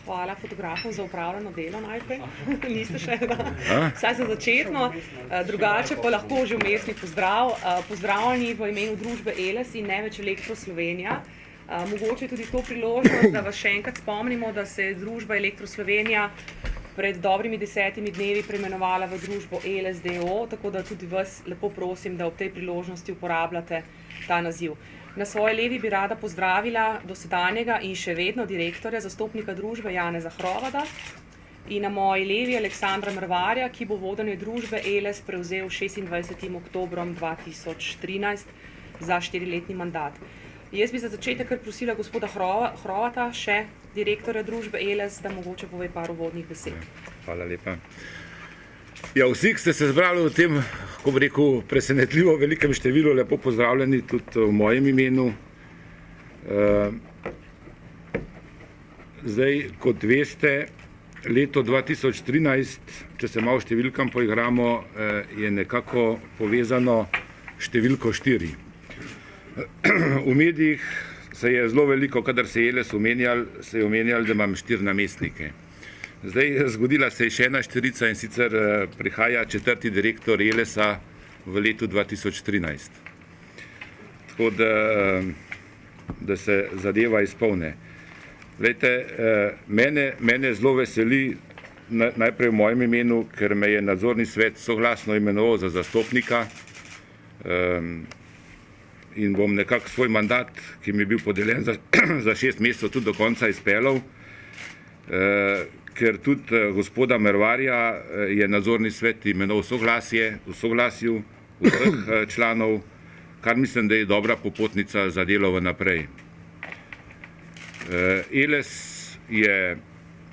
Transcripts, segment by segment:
hvala fotografom za upravljeno delo najprej. Niste še, da? Vsaj za začetno. Drugače pa lahko že vmesni pozdrav. Pozdravljeni v imenu družbe Eles in ne več Elektro Slovenija. Mogoče tudi to priložnost, da vas še enkrat spomnimo, da se je družba Elektro Slovenija pred dobrimi 10 dnevi preimenovala v družbo Eles d.o.o., tako da tudi vas lepo prosim, da ob tej priložnosti uporabljate ta naziv. Na svoji levi bi rada pozdravila dosedanjega in še vedno direktorja, zastopnika družbe Janeza Hrovada in na moji levi Aleksandra Mrvarja, ki bo vodenje družbe Eles prevzel 26. oktobrom 2013 za 4-letni mandat. Jaz bi za začetek kar prosila gospoda Hrovata, še direktorja družbe Eles, da mogoče pove par uvodnih besed. Hvala lepa. Ja, vsi, ki ste se zbrali v tem, kako bi rekel, presenetljivo velikem številu, lepo pozdravljeni tudi v mojem imenu. Zdaj, kot veste, leto 2013, če se malo številkam poigramo, je nekako povezano številko 4. V medijih se je zelo veliko, kadar se je Eles omenjal, da imam 4 namestnike. Zdaj, zgodila se je še ena štirica in sicer prihaja 4. direktor Elesa v letu 2013. Tako da se zadeva izpolne. Glejte, mene zelo veseli, najprej v mojem imenu, ker me je nadzorni svet soglasno imenoval za zastopnika in bom nekako svoj mandat, ki mi je bil podeljen za 6 mesecev, tudi do konca izpeljal. Ker tudi gospoda Mrvarja je nadzorni svet imenoval v soglasju vseh članov, kar mislim, da je dobra popotnica za delo vnaprej. Eles je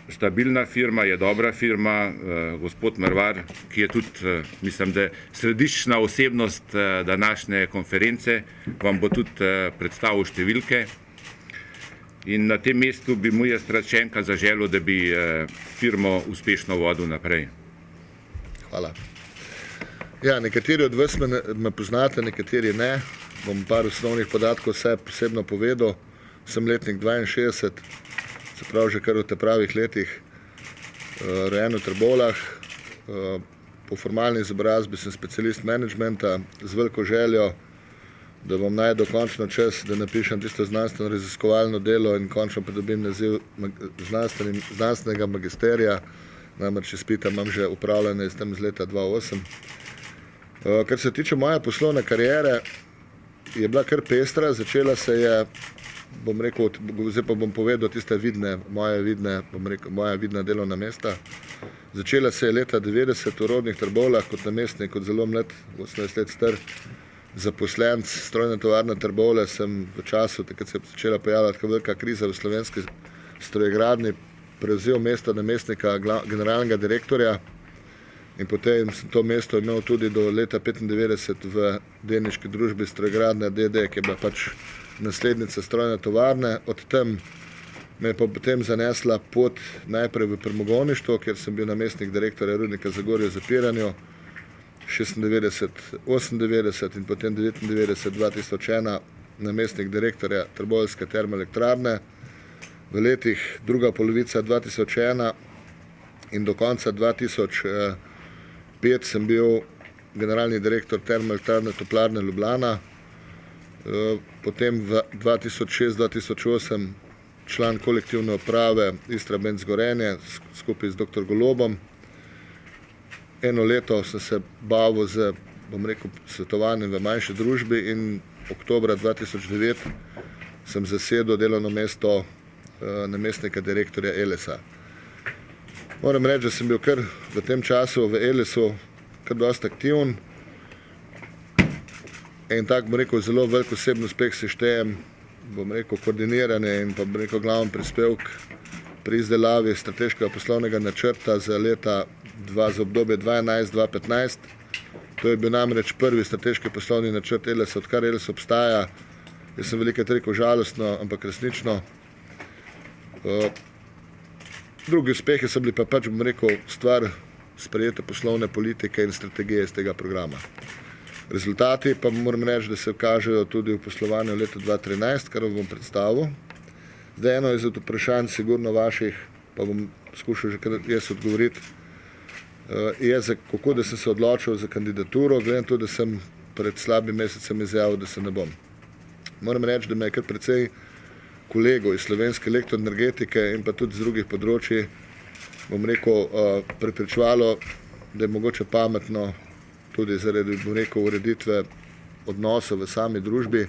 stabilna firma, je dobra firma, gospod Mrvar, ki je tudi, mislim, da središčna osebnost današnje konference, vam bo tudi predstavil številke. In na tem mestu bi mu jaz rad še enkrat zaželil, da bi firmo uspešno vodil naprej. Hvala. Ja, nekateri od vas me poznate, nekateri ne. Bom par osnovnih podatkov vse posebno povedal. Sem letnik 62, se pravi že kar v te pravih letih, rojen v Trbovljah. Po formalni izobrazbi sem specialist menedžmenta z veliko željo, da bom najdel končno čas, da napišem tisto znanstveno raziskovalno delo in končno pridobim naziv znanstvenega magisterija, namreč izpita imam že upravljanje s tem z leta 2008. Kar se tiče moje poslovne kariere, je bila kar pestra, začela se je, bom rekel, zdaj pa bom povedal tiste moja vidna delovna mesta. Začela se je leta 90 v rodnih Trbovljah kot namestnik, kot zelo mlad, 18 let star, zaposlen strojna tovarna Trbovlje. Sem v času, takrat se je začela pojavljati velika kriza v slovenski strojegradnji, prevzel mesto namestnika generalnega direktorja in potem sem to mesto imel tudi do leta 1995 v delniški družbi Strojegradnja d.d., ki je bila pač naslednica strojne tovarne. Od tam me je potem zanesla pot najprej v premogovništvo, kjer sem bil namestnik direktorja Rudnika Zagorje v zapiranju 96, 98 in potem 99, 2001 namestnik direktorja Trboveljske termoelektrarne. V letih druga polovica 2001 in do konca 2005 sem bil generalni direktor termoelektrarne Toplarne Ljubljana. Potem v 2006-2008 član kolektivne uprave Istrabenz Gorenje skupaj z dr. Golobom. Eno leto sem se bavil z, bom rekel, svetovanjem v manjši družbi in oktobra 2009 sem zasedel delovno mesto namestnika direktorja Elesa. Moram reči, da sem bil kar v tem času v Elesu kar dosti aktiven. En tak, bom rekel, zelo velik osebni uspeh se štejem, bom rekel, koordiniranje in pa, bom rekel, glaven prispevek pri izdelavi strateškega poslovnega načrta za leta za obdobje 2011-2015. To je bil namreč prvi strateški poslovni načrt Elesa, odkar Eles obstaja. Jaz sem velikokrat rekel žalostno, ampak resnično. Drugi uspehi so bili pa pač, bom rekel, stvar sprejete poslovne politike in strategije iz tega programa. Rezultati pa moram reči, da se kažejo tudi v poslovanju leta 2013, kar bom predstavil. Zdaj eno izmed vprašanj sigurno vaših pa bom skušal že kar jaz odgovoriti, je, kako da sem se odločil za kandidaturo, glede na to, da sem pred slabim mesecem izjavil, da se ne bom. Moram reči, da me je kar precej kolegov iz slovenske elektroenergetike in pa tudi z drugih področji, bom rekel, prepričevalo, da je mogoče pametno tudi zaradi, bom rekel, ureditve odnosov v sami družbi,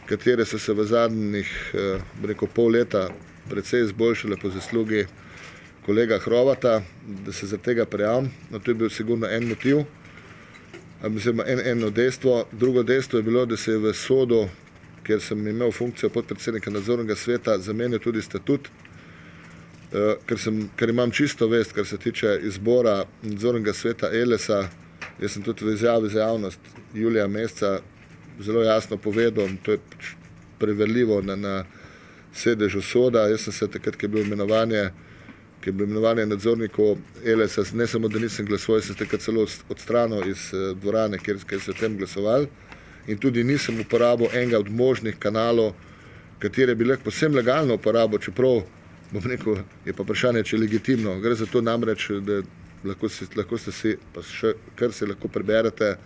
katere so se v zadnjih, bom rekel, pol leta precej izboljšale po zaslugi kolega Hrovata, da se za tega prijavim. No, to je bil sigurno en motiv, eno dejstvo. Drugo dejstvo je bilo, da se je v Sodu, kjer sem imel funkcijo podpredsednika nadzornega sveta, zamenil tudi statut, ker imam čisto vest, kar se tiče izbora nadzornega sveta Elesa. Jaz sem tudi v izjavi za javnost julija meseca zelo jasno povedal, to je preverljivo na sedežu Soda. Jaz sem se takrat, ki je bilo imenovanje nadzornikov Elesa, ne samo, da nisem glasoval, sem se takrat celo odstranil iz dvorane, kjer so o tem glasovali. In tudi nisem uporabil enega od možnih kanalov, katere bi lahko posebno legalno uporabil, čeprav, bom rekel, je pa vprašanje, če je legitimno. Gre za to namreč, da lahko ste si, pa še kar si lahko preberete,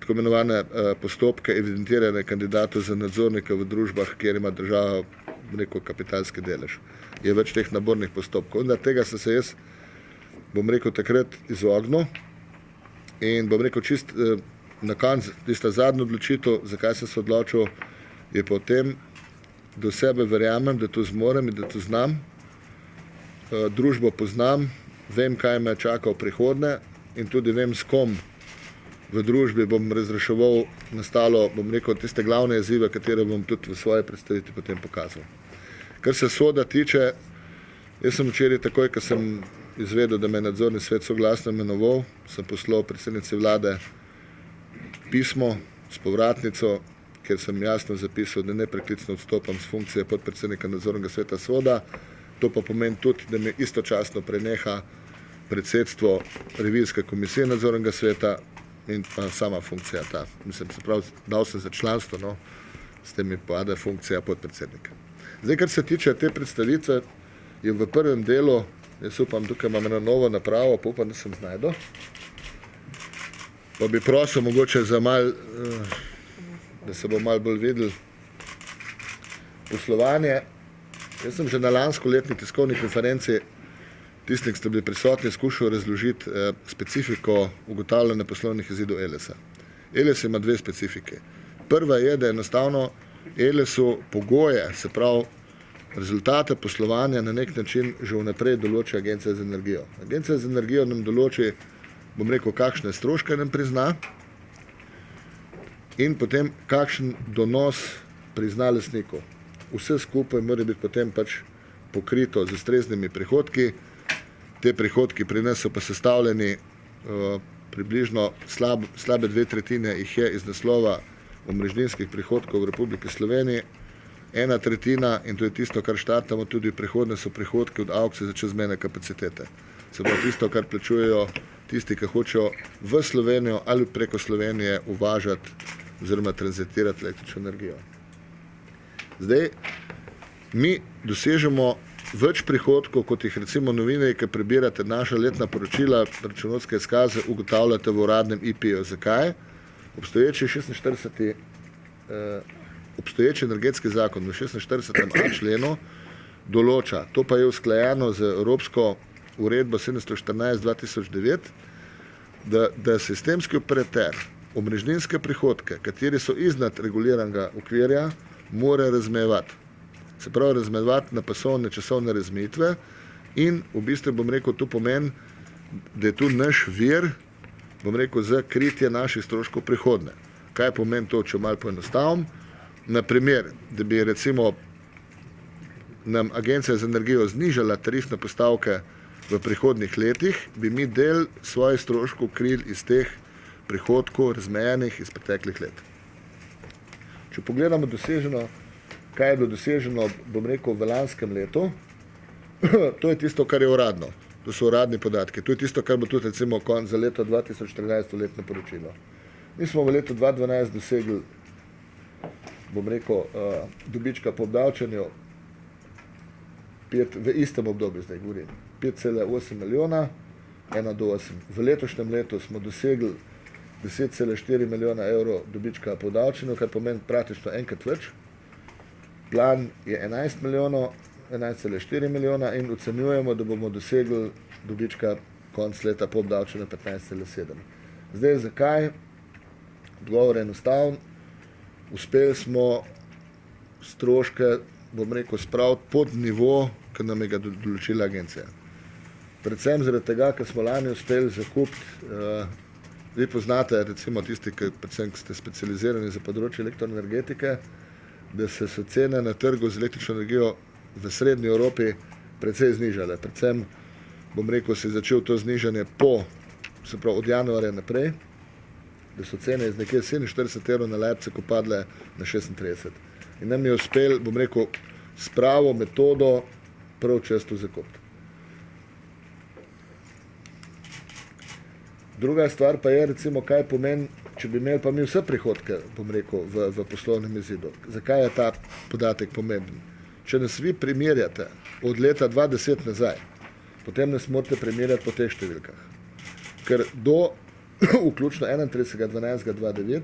tako imenovane postopke evidentiranja kandidatov za nadzornika v družbah, kjer ima država, bom rekel, kapitalski delež. Je več teh nabornih postopkov. In tega sem se jaz, bom rekel, takrat izognil in bom rekel, čist na koncu, tista zadnja odločitev, zakaj sem se odločil, je po tem, da v sebe verjamem, da to zmorem in da to znam. Družbo poznam, vem, kaj me čaka v prihodnje in tudi vem, s kom v družbi bom razreševal nastalo, bom rekel, tiste glavne izzive, katere bom tudi v svoji predstavitvi potem pokazal. Kar se Soda tiče, jaz sem včeraj takoj, ko sem izvedel, da me je nadzorni svet soglasno imenoval, sem poslal predsednici vlade pismo s povratnico, kjer sem jasno zapisal, da nepreklicno odstopam z funkcije podpredsednika nadzornega sveta Soda. To pa pomeni tudi, da mi istočasno preneha predsedstvo revizijske komisije nadzornega sveta in pa sama funkcija ta. Mislim, se pravi, dal sem za članstvo, no, s tem mi pade funkcija podpredsednika. Zdaj, kar se tiče te predstavitve, je v prvem delu, jaz upam, tukaj imam eno novo napravo, pa upam, da sem znajdel. Pa bi prosil mogoče za malo, da se bo malo bolj videl poslovanje. Jaz sem že na lansko letni tiskovni konferenci tistim, ki ste bili prisotni, skušal razložiti specifiko ugotavljanja poslovnih izidov Elesa. Eles ima dve specifike. Prva je, da enostavno Elesu pogoje, se pravi rezultate poslovanja na nek način že vnaprej določi Agencija za energijo. Agencija za energijo nam določi, bom rekel, kakšne stroške nam prizna in potem kakšen donos prizna lastniku. Vse skupaj mora biti potem pač pokrito z ustreznimi prihodki. Te prihodki pri nas so pa sestavljeni približno slabe 2/3 jih je iz naslova omrežninskih prihodkov v Republiki Sloveniji, 1/3, in to je tisto, kar štartamo tudi v prihodnje, so prihodki od aukcije za čezmejne kapacitete. Se pravi tisto, kar plačujejo tisti, ki hočejo v Slovenijo ali preko Slovenije uvažati oziroma tranzitirati električno energijo. Zdaj, mi dosežemo več prihodkov, kot jih recimo novinarji, ki prebirate naša letna poročila, računovodske izkaze, ugotavljate v uradnem IP-ju. Zakaj? Obstoječi energetski zakon v 46. členu določa, to pa je usklajeno z Evropsko uredbo 714/2009, da sistemski operater omrežninske prihodke, kateri so iznad reguliranega okvirja, mora razmejevati. Se pravi, razmejevati na pasovne časovne razmejitve in v bistvu, bom rekel, to pomeni, da je tu naš vir, bom rekel, za kritje naših stroškov prihodnje. Kaj pomeni to, če malo poenostavim? Na primer, da bi recimo nam Agencija za energijo znižala tarifne postavke v prihodnih letih, bi mi del svojih stroškov krili iz teh prihodkov razmejenih iz preteklih let. Če pogledamo doseženo, kaj je bilo doseženo, bom rekel, v lanskem letu, to je tisto, kar je uradno. To so uradni podatki. To je tisto, kar bo tudi recimo za leto 2014 letno poročilo. Mi smo v letu 2012 dosegli, bom rekel, dobička po obdavčenju v istem obdobju zdaj govorim, 5,8 milijona, 1 do 8. V letošnjem letu smo dosegli 10,4 milijona evrov dobička po davčinu, kar pomeni praktično enkrat več. Plan je 11 milijonov, 11,4 milijona in ocenjujemo, da bomo dosegli dobička konc leta po obdavčenju 15,7. Zdaj, zakaj? Odgovor je enostaven. Uspeli smo stroške, bom rekel, spraviti pod nivo, ki nam je ga določila agencija. Predvsem zaradi tega, ker smo lani uspeli zakupiti, vi poznate, recimo tisti, ki ste specializirani za področje elektroenergetike, da so cene na trgu z električno energijo v srednji Evropi precej znižale. Predvsem, bom rekel, se je začel to znižanje se pravi od januarja naprej, da so cene iz nekje 47 evrov na Leipzigu padle na 36. In nam je uspel, bom rekel, s pravo metodo prav često zakupiti. Druga stvar pa je, recimo, kaj pomeni, če bi imeli pa mi vse prihodke, bom rekel, v poslovnem izidu. Zakaj je ta podatek pomemben? Če nas vi primerjate od leta 2010 nazaj, potem nas morate primerjati po teh številkah. Ker do vključno 31.12.2009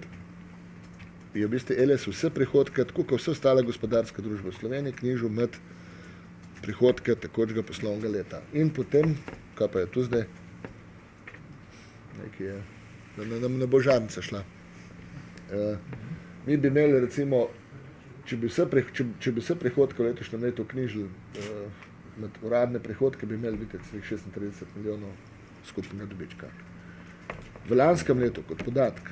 je v bistvu Eles vse prihodke, tako kot vse ostale gospodarske družbe v Sloveniji, knjižil med prihodke tekočega poslovnega leta. In potem, kaj pa je tu zdaj? Nekaj je, da nam ne bo žarnica šla. Mi bi imeli, recimo, če bi vse prihodke v letošnjem letu knjižili med uradne prihodke, bi imeli biti 36 milijonov skupnega dobička. V lanskem letu, kot podatek,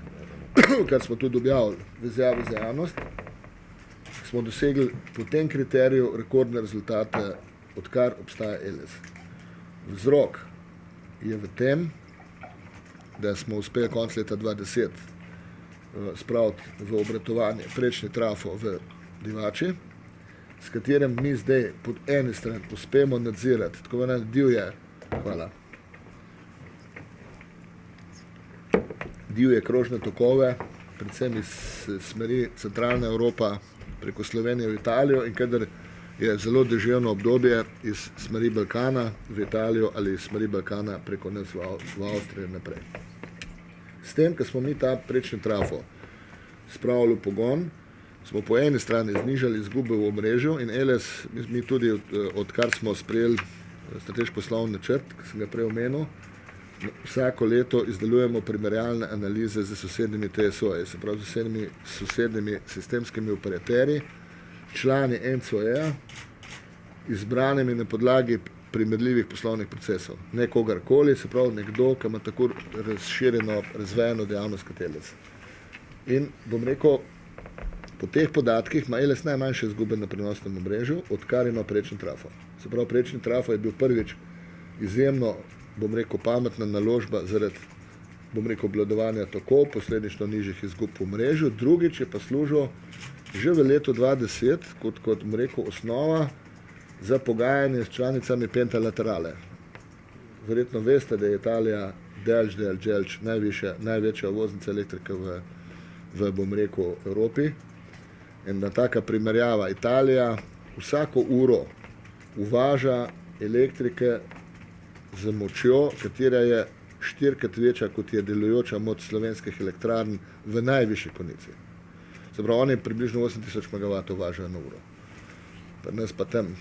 kar smo tudi objavili v izjavi za javnost, smo dosegli po tem kriteriju rekordne rezultate, odkar obstaja Eles. Vzrok je v tem, da smo uspeli konec leta 2010 spraviti v obratovanje prečni trafo v Divači, s katerim mi zdaj pod eni strani uspemo nadzirati tako divje krožne tokove, predvsem iz smeri centralna Evropa preko Slovenije v Italijo in kadar je zelo deževno obdobje iz smeri Balkana v Italijo ali iz smeri Balkana preko nas v Avstrijo naprej. S tem, ko smo mi ta prečni trafo spravili v pogon, smo po eni strani znižali izgube v omrežju in Eles, mi tudi odkar smo sprejeli strateški poslovni načrt, ki sem ga prej omenil, vsako leto izdelujemo primerjalne analize z sosednjimi TSO-ji, se pravi z sosednjimi sistemskimi operaterji, člani NCOE-ja, izbranimi na podlagi primerljivih poslovnih procesov. Ne kogarkoli, se pravi nekdo, ki ima tako razširjeno, razvejeno dejavnost kot Eles. In bom rekel, po teh podatkih ima Eles najmanjše izgube na prenosnem omrežju, odkar ima prečni trafo. Se pravi, prečni trafo je bil prvič izjemno, bom rekel, pametna naložba zaradi, bom rekel, obvladovanja tokov, posledično nižjih izgub v omrežju. Drugič je pa služil že v letu 2010 kot bom rekel, osnova za pogajanje s članicami Pentalaterale. Verjetno veste, da je Italija delč, največja uvoznica elektrike v bom rekel, Evropi. Ena taka primerjava. Italija vsako uro uvaža elektrike z močjo, katera je 4-krat večja, kot je delujoča moč slovenskih elektrarn v najvišji konici. Se pravi, oni približno 8000 MW uvažajo na uro. Pri nas pa tam,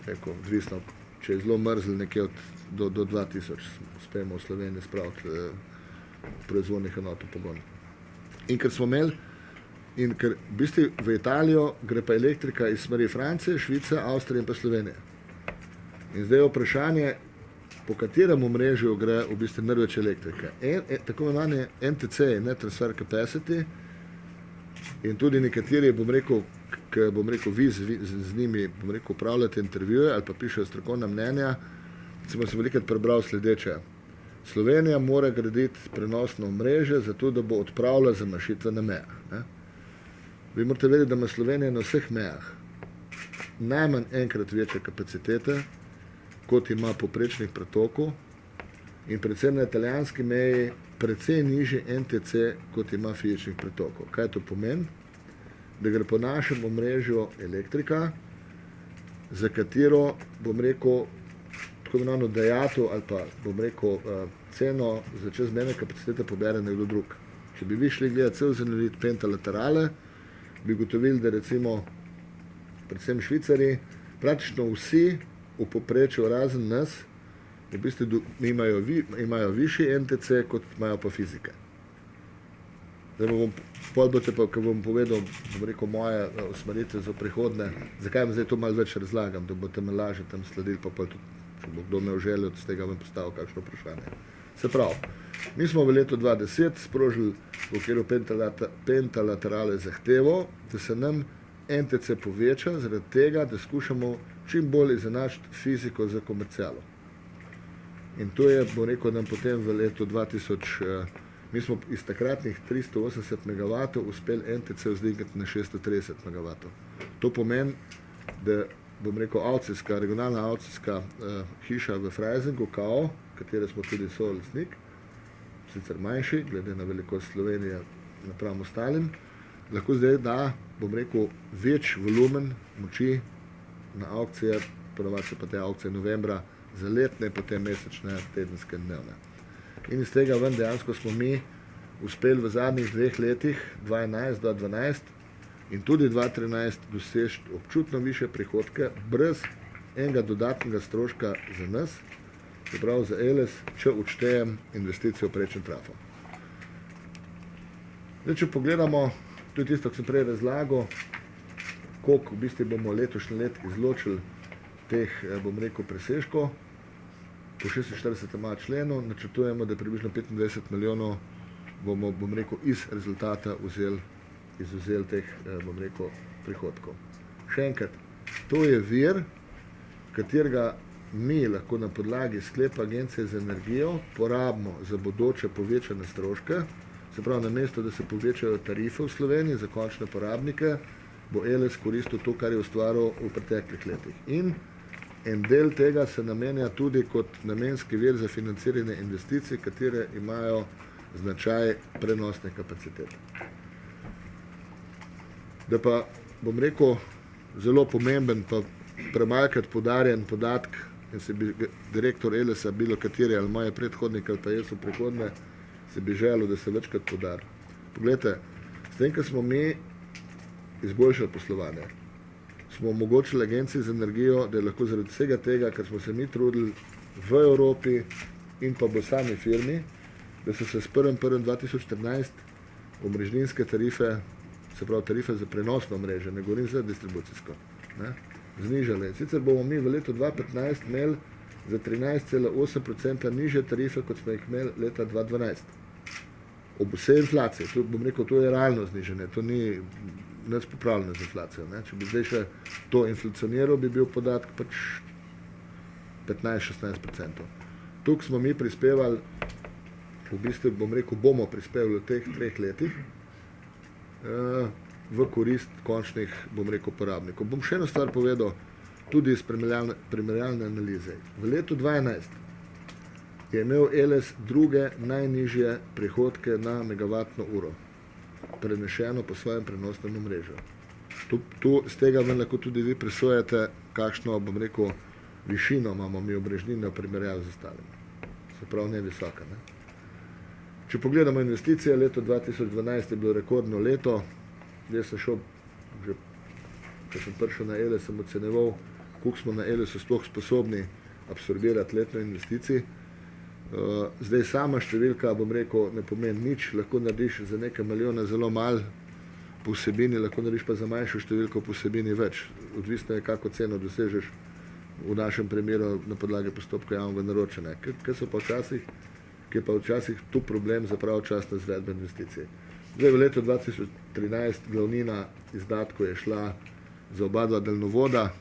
rekel, odvisno, če je zelo mrzlo, nekje do 2000 uspemo v Sloveniji spraviti proizvodnih enot v pogon. In ker smo imeli, in ker v bistvu v Italijo gre pa elektrika iz smeri Francije, Švice, Avstrije in pa Slovenije. In zdaj je vprašanje, po katerem omrežju gre v bistvu največ elektrike. Tako imenovani NTC, ne transfer capacity, in tudi nekateri, bom rekel, vi z njimi, bom rekel, upravljate intervjuje ali pa pišejo strokovna mnenja, sem velikrat prebral sledeče. Slovenija mora graditi prenosno omrežje, zato da bo odpravila zamašitve na mejah. Ne? Vi morate vedeti, da ima Slovenija na vseh mejah najmanj enkrat večje kapacitete, kot ima poprečnih pretokov in predvsem na italijanski meji precej nižji NTC, kot ima fizičnih pretokov. Kaj to pomeni? Da gre po našem omrežju elektrika za katero, bom rekel, tako imenovano dajatev ali pa, bom rekel, ceno za čezmejne kapacitete pobere nekdo drug. Če bi vi šli gledati cel zemljevid pentalaterale, bi gotovili, da recimo predvsem Švicari, praktično vsi v povprečju razen nas, v bistvu imajo višji NTC, kot imajo pa fizike. Pol boste pa, ko bom povedal, bom rekel, moje usmeritve za prihodne, zakaj vam zdaj to malo več razlagam, da boste me lažje tam sledili, pa pol tudi, če bo kdo imel željo, z tega vam postavil kakšno vprašanje. Se pravi, mi smo v letu 2010 sprožili v okviru pentalaterale zahtevo, da se nam NTC poveča, zaradi tega, da skušamo čim bolj izenačiti fiziko za komercialo. In to je, bom rekel, nam potem v letu 2000, mi smo iz takratnih 380 MW uspeli NTC vzdigniti na 630 MW. To pomeni, da, bom rekel, regionalna avcijska hiša v Freisingu, KAO, katere smo tudi solastnik, sicer manjši, glede na velikost Slovenije napram ostalim, lahko zdaj da, bom rekel, več volumen moči na aukcije, ponavadi so pa te aukcije novembra, za letne, potem mesečne, tedenske, dnevne. In iz tega ven dejansko smo mi uspeli v zadnjih 2 letih, 2011-2012 in tudi 2013, doseči občutno više prihodke, brez enega dodatnega stroška za nas, se pravi za ELES, če odštejem investicijo v prečen trafo. Zdaj, če pogledamo, to je tisto, kar sem prej razlagal, koliko v bistvu bomo letošnji let izločili teh, bom rekel, presežkov. Po 46. členu načrtujemo, da približno 25 milijonov bomo, bom rekel, iz rezultata izvzeli teh, bom rekel, prihodkov. Še enkrat, to je vir, katerega mi lahko na podlagi sklepa Agencije za energijo porabimo za bodoče povečane stroške, se pravi, namesto da se povečajo tarife v Sloveniji za končne porabnike, bo ELES koristil to, kar je ustvaril v preteklih letih. In en del tega se namenja tudi kot namenski vir za financiranje investicij, katere imajo značaj prenosne kapacitete. Da pa, bom rekel, zelo pomemben, pa premalkrat poudarjen podatek, in se bi direktor ELES-a, bilo kateri ali moje predhodnike ali pa jaz v prihodnje, se bi želel, da se večkrat poudari. Poglejte, s tem, ko smo mi izboljšali poslovanje, smo omogočili Agenciji za energijo, da je lahko zaradi vsega tega, ker smo se mi trudili v Evropi in pa v sami firmi, da so se s 1.1.2014 omrežninske tarife, se pravi tarife za prenosno mreže, ne govorim za distribucijsko, znižale. Sicer bomo mi v letu 2015 imeli za 13,8% nižje tarife, kot smo jih imeli leta 2012. Ob vsej inflaciji, to, bom rekel, to je realno znižanje, to ni nič popravljeno z inflacijo. Če bi zdaj še to inflacioniral, bi bil podatek pač 15-16%. Tukaj smo mi prispevali, v bistvu, bom rekel, bomo prispevali v teh 3 letih v korist končnih, bom rekel, porabnikov. Bom še eno stvar povedal, tudi iz primerjalne analize. V letu 2012 je imel ELES druge najnižje prihodke na megavatno uro, prenešeno po svojem prenosnem omrežju. Z tega vam lahko tudi vi presojate, kakšno, bom rekel, višino imamo mi omrežnine v primerjavi z ostalimi. Se pravi, ne visoka. Če pogledamo investicije, leto 2012 je bilo rekordno leto. Jaz sem šel, že ko sem prišel na ELES, sem oceneval, koliko smo na ELES-u sploh sposobni absorbirati letno investicij. Zdaj sama številka, bom rekel, ne pomeni nič, lahko narediš za nekaj milijona zelo malo po vsebini, lahko narediš pa za manjšo številko po vsebini več. Odvisno je, kako ceno dosežeš, v našem primeru na podlagi postopka javnega naročanja. Ki je pa včasih tu problem za pravočasno izvedbo investicij. Zdaj v letu 2013 glavnina izdatkov je šla za oba dva daljnovoda.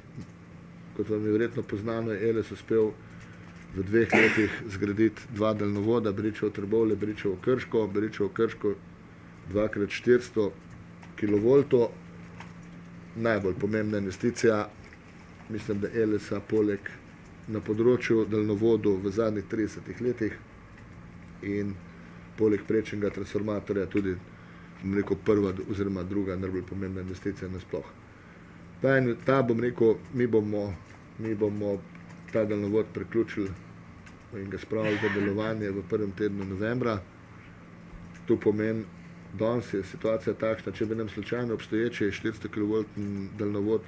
Kot vam je verjetno poznano, je ELES uspel v 2 letih zgraditi 2 daljnovoda, Beričevo-Trbovlje, Beričevo-Krško, Beričevo-Krško 2x400 kV. Najbolj pomembna investicija, mislim, da ELES-a poleg na področju daljnovodu v zadnjih 30 letih in poleg prečnega transformatorja tudi, bom rekel, prva oziroma druga najbolj pomembna investicija nasploh. bom rekel, mi bomo ta daljnovod priključili in ga spravili v delovanje v prvem tednu novembra. To pomeni, danes je situacija takšna, če bi nam slučajno obstoječi 400 kV daljnovod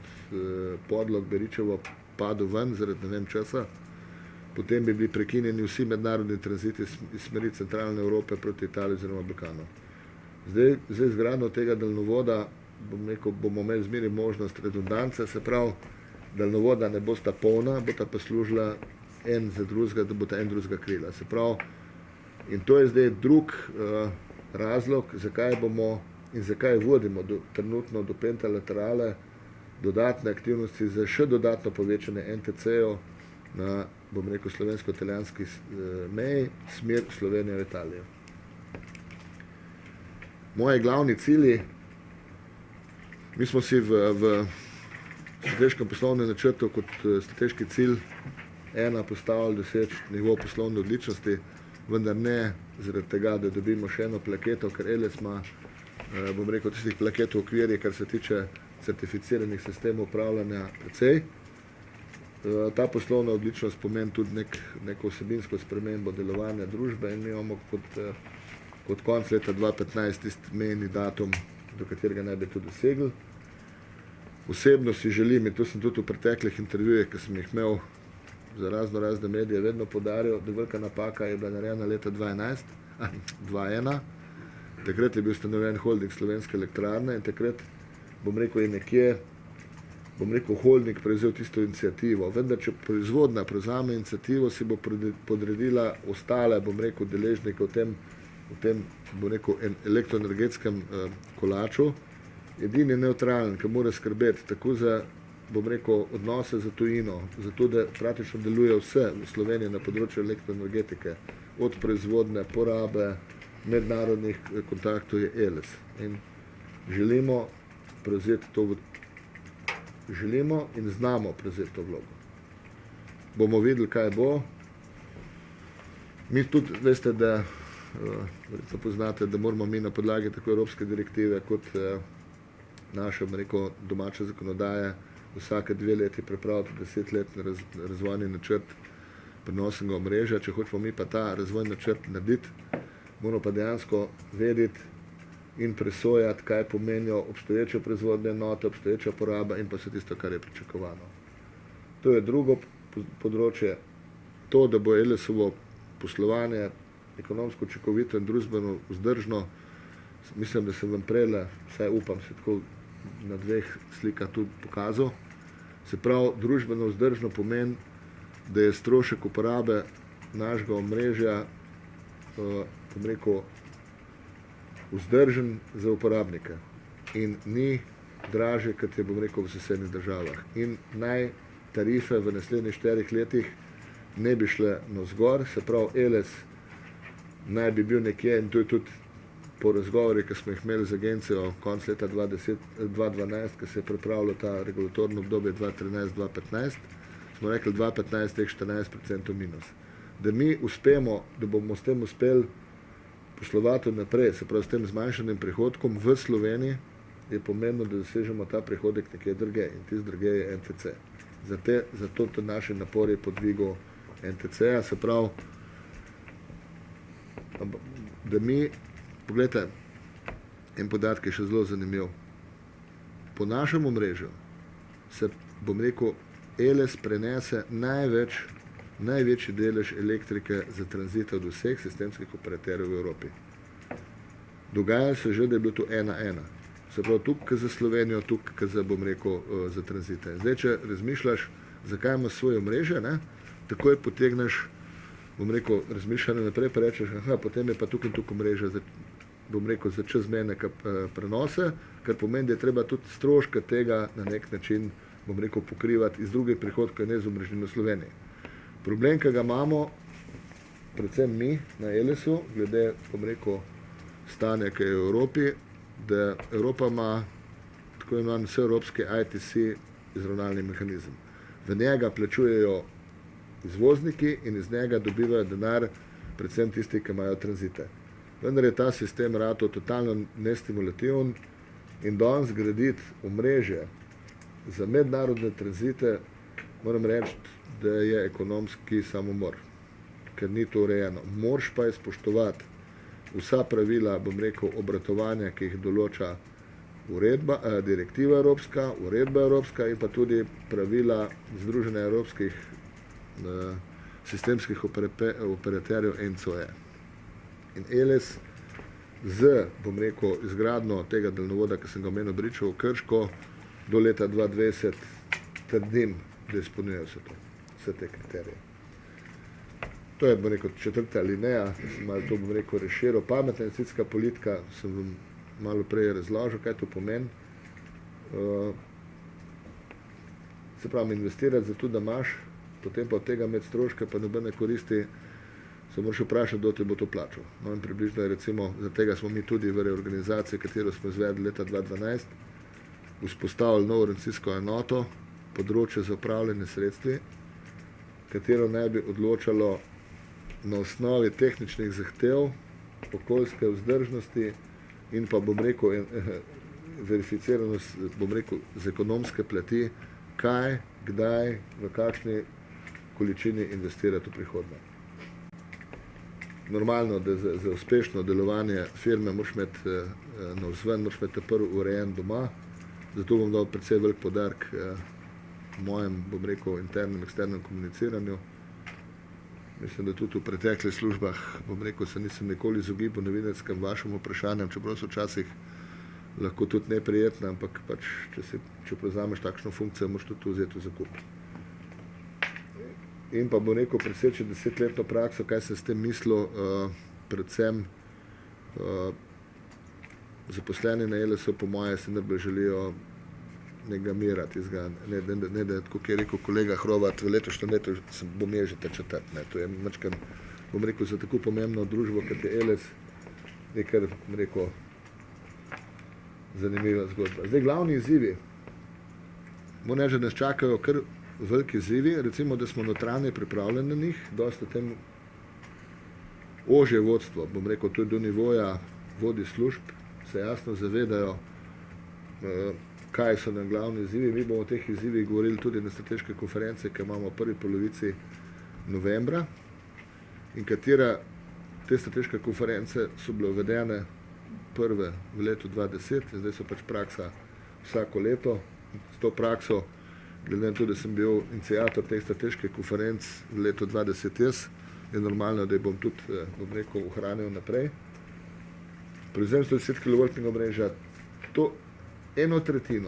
Podlog-Beričevo padel ven zaradi ne vem česa, potem bi bili prekinjeni vsi mednarodni tranziti iz smeri centralne Evrope proti Italiji oziroma Balkanu. Zdaj zgradnjo tega daljnovoda bomo imeli zmeri možnost redundance, se pravi, daljnovoda ne bosta polna, bosta pa služila en za drugega, da bosta en drugega krila. Se pravi, in to je zdaj drug razlog, zakaj bomo in zakaj vodimo trenutno do pentalaterale dodatne aktivnosti za še dodatno povečanje NTC-jev na, bom rekel, slovensko-italijanski meji, smer Slovenije v Italijo. Moji glavni cilji, mi smo si v strateškem poslovnem načrtu kot strateški cilj postavili doseči nivo poslovne odličnosti, vendar ne zaradi tega, da dobimo še eno plaketo, ker Eles ima, bom rekel, tistih plaket v okvirje, kar se tiče certificiranih sistemov upravljanja precej. Ta poslovna odličnost pomeni tudi neko vsebinsko spremembo delovanja družbe in mi imamo kot konc leta 2015 tisti mejni datum, do katerega naj bi to dosegli. Osebno si želim, in to sem tudi v preteklih intervjujih, ki sem jih imel za razne medije, vedno poudarjal, da velika napaka je bila narejena leta 2001. Takrat je bil ustanovljen holding Slovenske elektrarne in takrat, bom rekel, je nekje, holding prevzel tisto inicijativo. Vendar, če proizvodnja prevzame inicijativo, si bo podredila ostale, bom rekel, deležnike v tem, bom rekel, elektroenergetskem kolaču. Edini neutralen, ki mora skrbeti tako za, bom rekel, odnose za tujino, zato da praktično deluje vse v Sloveniji na področju elektroenergetike, od proizvodne, porabe, mednarodnih kontaktov je Eles. In želimo in znamo prevzeti to vlogo. Bomo videli, kaj bo. Mi tudi, veste, da verjetno poznate, da moramo mi na podlagi tako evropske direktive kot naše, bom rekel, domače zakonodaje vsake 2 leti pripraviti 10-letni razvojni načrt prenosnega omrežja. Če hočemo mi pa ta razvojni načrt narediti, moramo pa dejansko vedeti in presojati, kaj pomenijo obstoječe proizvodne enote, obstoječa poraba in pa vse tisto, kar je pričakovano. To je drugo področje. To, da bo Elesovo poslovanje ekonomsko učinkovito in družbeno vzdržno, mislim, da sem vam prejle, vsaj upam, se tako na 2 slikah tudi pokazal. Se pravi, družbeno vzdržno pomeni, da je strošek uporabe našega omrežja, bom rekel, vzdržen za uporabnike in ni dražje, kot je, bom rekel, v sosednjih državah. In naj tarife v naslednjih 4 letih ne bi šle navzgor, se pravi, Eles naj bi bil nekje, in to je tudi po razgovori, ki smo jih imeli z agencijo konec leta 2012, ki se je pripravilo ta regulatorno obdobje 2013-2015, smo rekli 2015 teh 14% minus. Da mi uspemo, da bomo s tem uspeli poslovati naprej, se pravi s tem zmanjšanim prihodkom v Sloveniji, je pomembno, da dosežemo ta prihodek nekje drugje in tisti drugje je NTC. Zato tudi naši napori po dvigu NTC-ja, se pravi, da mi, pogledajte, en podatek je še zelo zanimiv. Po našem omrežju se, bom rekel, Eles prenese največji delež elektrike za tranzit od vseh sistemskih operaterjev v Evropi. Dogaja se že, da je bilo to 1:1. Se pravi, tukaj za Slovenijo, tukaj za, bom rekel, za tranzite. Zdaj, če razmišljaš, zakaj imaš svoje omrežje, takoj potegneš, bom rekel, razmišljanje naprej, pa rečeš, potem je pa tukaj in tukaj omrežje, bom rekel, za čezmejne prenose, kar pomeni, da je treba tudi stroške tega na nek način, bom rekel, pokrivati iz drugih prihodkov, ne z omrežnino Slovenije. Problem, ki ga imamo, predvsem mi na Elesu, glede, bom rekel, stanja, ki je v Evropi, da Evropa ima tako imenovan vseevropski ITC izravnalni mehanizem. V njega plačujejo izvozniki in iz njega dobivajo denar predvsem tisti, ki imajo tranzite. Vendar je ta sistem rato totalno nestimulativen in danes graditi omrežje za mednarodne tranzite moram reči, da je ekonomski samomor, ker ni to urejeno. Moraš pa je spoštovati vsa pravila, bom rekel, obratovanja, ki jih določa direktiva evropska, uredba evropska in pa tudi pravila Združenja evropskih sistemskih operaterjev ENCOE. In ELES z, bom rekel, izgradnjo tega daljnovoda, ki sem ga omenil, Bričevo Krško, do leta 2020 trdim, da izpolnjuje vse te kriterije. To je, bom rekel, četrta alineja, sem malo to, bom rekel, razširil. Pametna investicijska politika, sem vam malo prej razložil, kaj to pomeni. Se pravi, investirati zato, da imaš, potem pa od tega imeti stroške, pa nobene koristi, se moraš vprašati, kdo ti bo to plačal. No, in približno je, recimo, zaradi tega smo mi tudi v reorganizaciji, katero smo izvedli leta 2012, vzpostavili novo organizacijsko enoto, področje za upravljanje sredstvi, katero naj bi odločalo na osnovi tehničnih zahtev, okoljske vzdržnosti in pa, bom rekel, verificiranost, bom rekel, z ekonomske plati, kaj, kdaj, v kakšni količini investirati v prihodnje. Normalno, da za uspešno delovanje firme moraš imeti navzven, moraš imeti prvi urejen doma, zato bom dal precej velik poudarek mojem, bom rekel, internem, eksternem komuniciranju. Mislim, da tudi v preteklih službah, bom rekel, se nisem nikoli izogibal novinarskym vašim vprašanjem, čeprav so včasih lahko tudi neprijetne, ampak pač, če prevzameš takšno funkcijo, moraš tudi to vzeti v zakup. In pa bom rekel, preseči 10-letno prakso, kaj se s tem mislil, predvsem zaposleni na ELES-u, po moje, se najbolj želijo nekega mira, ne da, kot je rekel kolega Hrovat, v letošnjem letu bom je že ta četrt. To je mačkan, bom rekel, za tako pomembno družbo, kot je ELES, nekaj, bom rekel, zanimiva zgodba. Zdaj, glavni izzivi, moram reči, da nas čakajo kar veliki izzivi, recimo, da smo notranje pripravljeni na njih, dosti tem ožje vodstvo, bom rekel, tudi do nivoja vodij služb, se jasno zavedajo, kaj so nam glavni izzivi. Mi bomo o teh izzivih govorili tudi na strateške konference, ki imamo v prvi polovici novembra in katera te strateške konference so bile uvedene prve v letu 2010 in zdaj so pač praksa vsako leto. S to prakso, glede na to, da sem bil iniciator teh strateških konferenc v letu 2010 jaz, je normalno, da bom tudi, bom rekel, ohranil naprej. Prevzem 110 kV omrežja, to 1/3,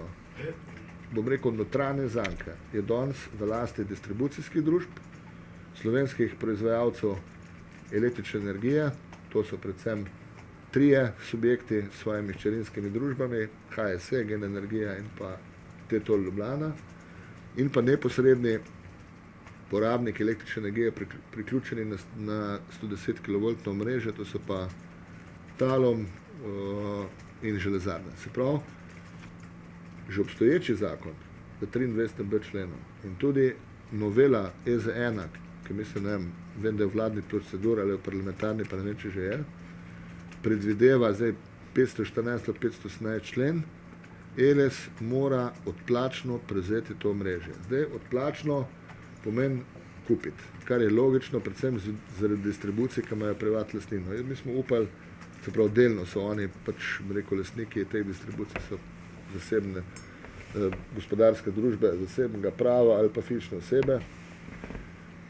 bom rekel, notranje zanke je danes v lasti distribucijskih družb, slovenskih proizvajalcev električne energije, to so predvsem trije subjekti s svojimi hčerinskimi družbami, HSE, Gen Energija in pa TTOL Ljubljana, in pa neposredni porabniki električne energije priključeni na 110 kV omrežje, to so pa Talum in železarne. Se pravi, že obstoječi zakon v 23b členu in tudi novela EZ1, ki mislim, ne vem, da je v vladni proceduri ali v parlamentarni, pa ne vem, če že je, predvideva zdaj 514 ali 518 člen, ELES mora odplačno prevzeti to omrežje. Zdaj odplačno pomeni kupiti, kar je logično, predvsem zaradi distribucije, ki imajo privatno lastnino. Mi smo upali, se pravi, delno so oni, pač, rekel, lastniki teh distribucij so zasebne gospodarske družbe, zasebnega prava ali pa fizične osebe.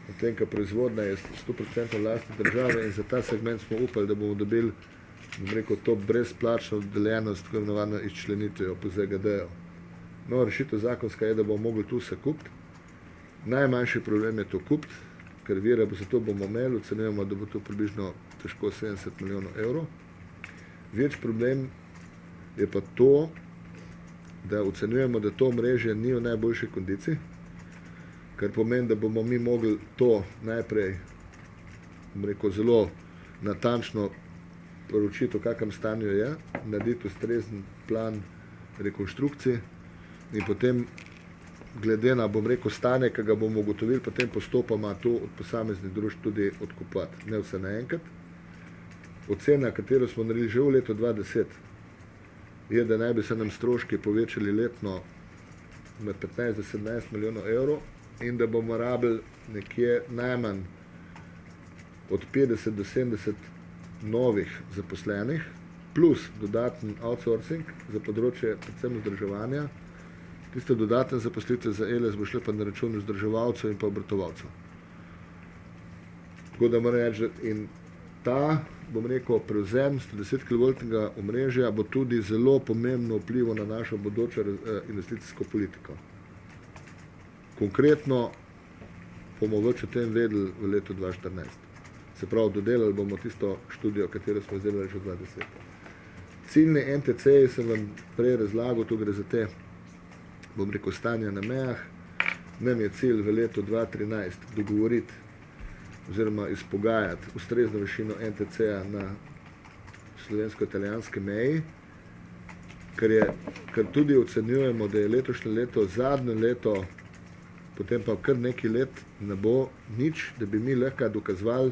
Potem, ko proizvodnja je 100% lastne države in za ta segment smo upali, da bomo dobili, bom rekel, to brezplačno deljenost, tako imenovano izčlenitvijo po ZGD-ju. No, rešitev zakonska je, da bomo mogli tu se kupiti. Najmanjši problem je to kupiti, ker vire za to bomo imeli, ocenjujemo, da bo to približno težko 70 milijonov evrov. Več problem je pa to, da ocenjujemo, da to omrežje ni v najboljši kondiciji, kar pomeni, da bomo mi mogli to najprej, bom rekel, zelo natančno poročiti, v kakem stanju je, narediti ustrezen plan rekonstrukcije in potem glede na, bom rekel, stanje, ki ga bomo ugotovili, potem postopoma to od posameznih družb tudi odkupati. Ne vse naenkrat. Ocena, katero smo naredili že v letu 2010, je, da naj bi se nam stroški povečali letno med 15 do 17 milijonov evrov in da bomo rabili nekje najmanj od 50 do 70 novih zaposlenih, plus dodaten outsourcing za področje predvsem vzdrževanja. Tiste dodatne zaposlitve za ELES bo šle pa na račun vzdrževalcev in pa obratovalcev. Tako da moram reči, in ta, bom rekel, prevzem 110 kV omrežja bo tudi zelo pomembno vplival na našo bodočo investicijsko politiko. Konkretno bomo več o tem vedeli v letu 2014. Se pravi, dodelali bomo tisto študijo, katero smo izdelali že v 2010. Ciljni NTC-ji sem vam prej razlagal, tu gre za te, bom rekel, stanja na mejah. Nam je cilj v letu 2013 dogovoriti oziroma izpogajati ustrezno višino NTC-ja na slovensko-italijanski meji, ker tudi ocenjujemo, da je letošnje leto zadnje leto, potem pa kar nekaj let ne bo nič, da bi mi lahko dokazovali,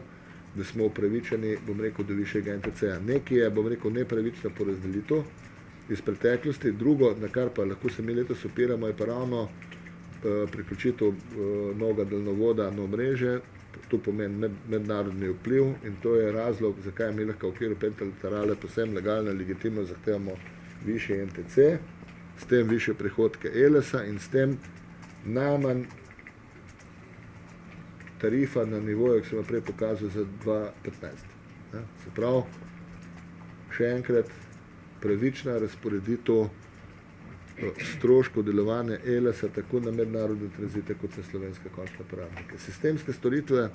da smo upravičeni, bom rekel, do višjega NTC-ja. Nekaj je, bom rekel, nepravična porazdelitev iz preteklosti, drugo, na kar pa lahko se mi letos opiramo, je pa ravno priključitev novega daljnovoda na omrežje. To pomeni mednarodni vpliv in to je razlog, zakaj mi lahko v okviru pentalaterale posebno legalno legitimno zahtevamo višji NTC, s tem višje prihodke ELES-a in s tem najmanj tarifa na nivoju, ki sem vam prej pokazal za 2015. Se pravi, še enkrat, pravična razporeditev stroškov delovanja ELES-a tako na mednarodne tranzite kot na slovenske končne uporabnike. Sistemske storitve,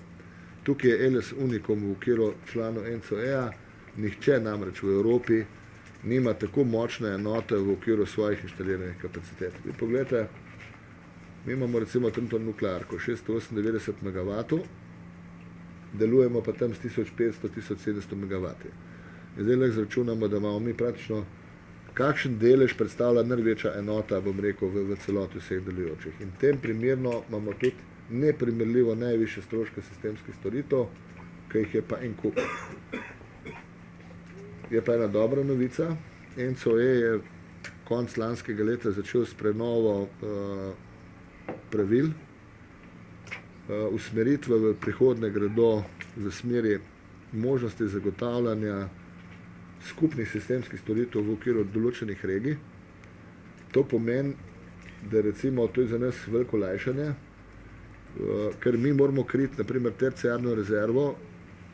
tukaj je ELES unikum v okviru članov ENCOE-a, nihče namreč v Evropi nima tako močne enote v okviru svojih inštaliranih kapacitet. Vi pogledajte, mi imamo recimo trenutno nuklearko, 698 MW, delujemo pa tam s 1500-1700 MW. In zdaj lahko zračunamo, da imamo mi praktično kakšen delež predstavlja največja enota, bom rekel, v celoti vseh delujočih. In tem primerno imamo tudi neprimerljivo najvišje stroške sistemskih storitev, ki jih je pa en kup. Je pa ena dobra novica. ENCOE je konec lanskega leta začel s prenovo pravil. Usmeritve v prihodnje gredo v smeri možnosti zagotavljanja skupnih sistemskih storitev v okviru določenih regij. To pomeni, da recimo to je za nas veliko olajšanje, ker mi moramo kriti naprimer terciarno rezervo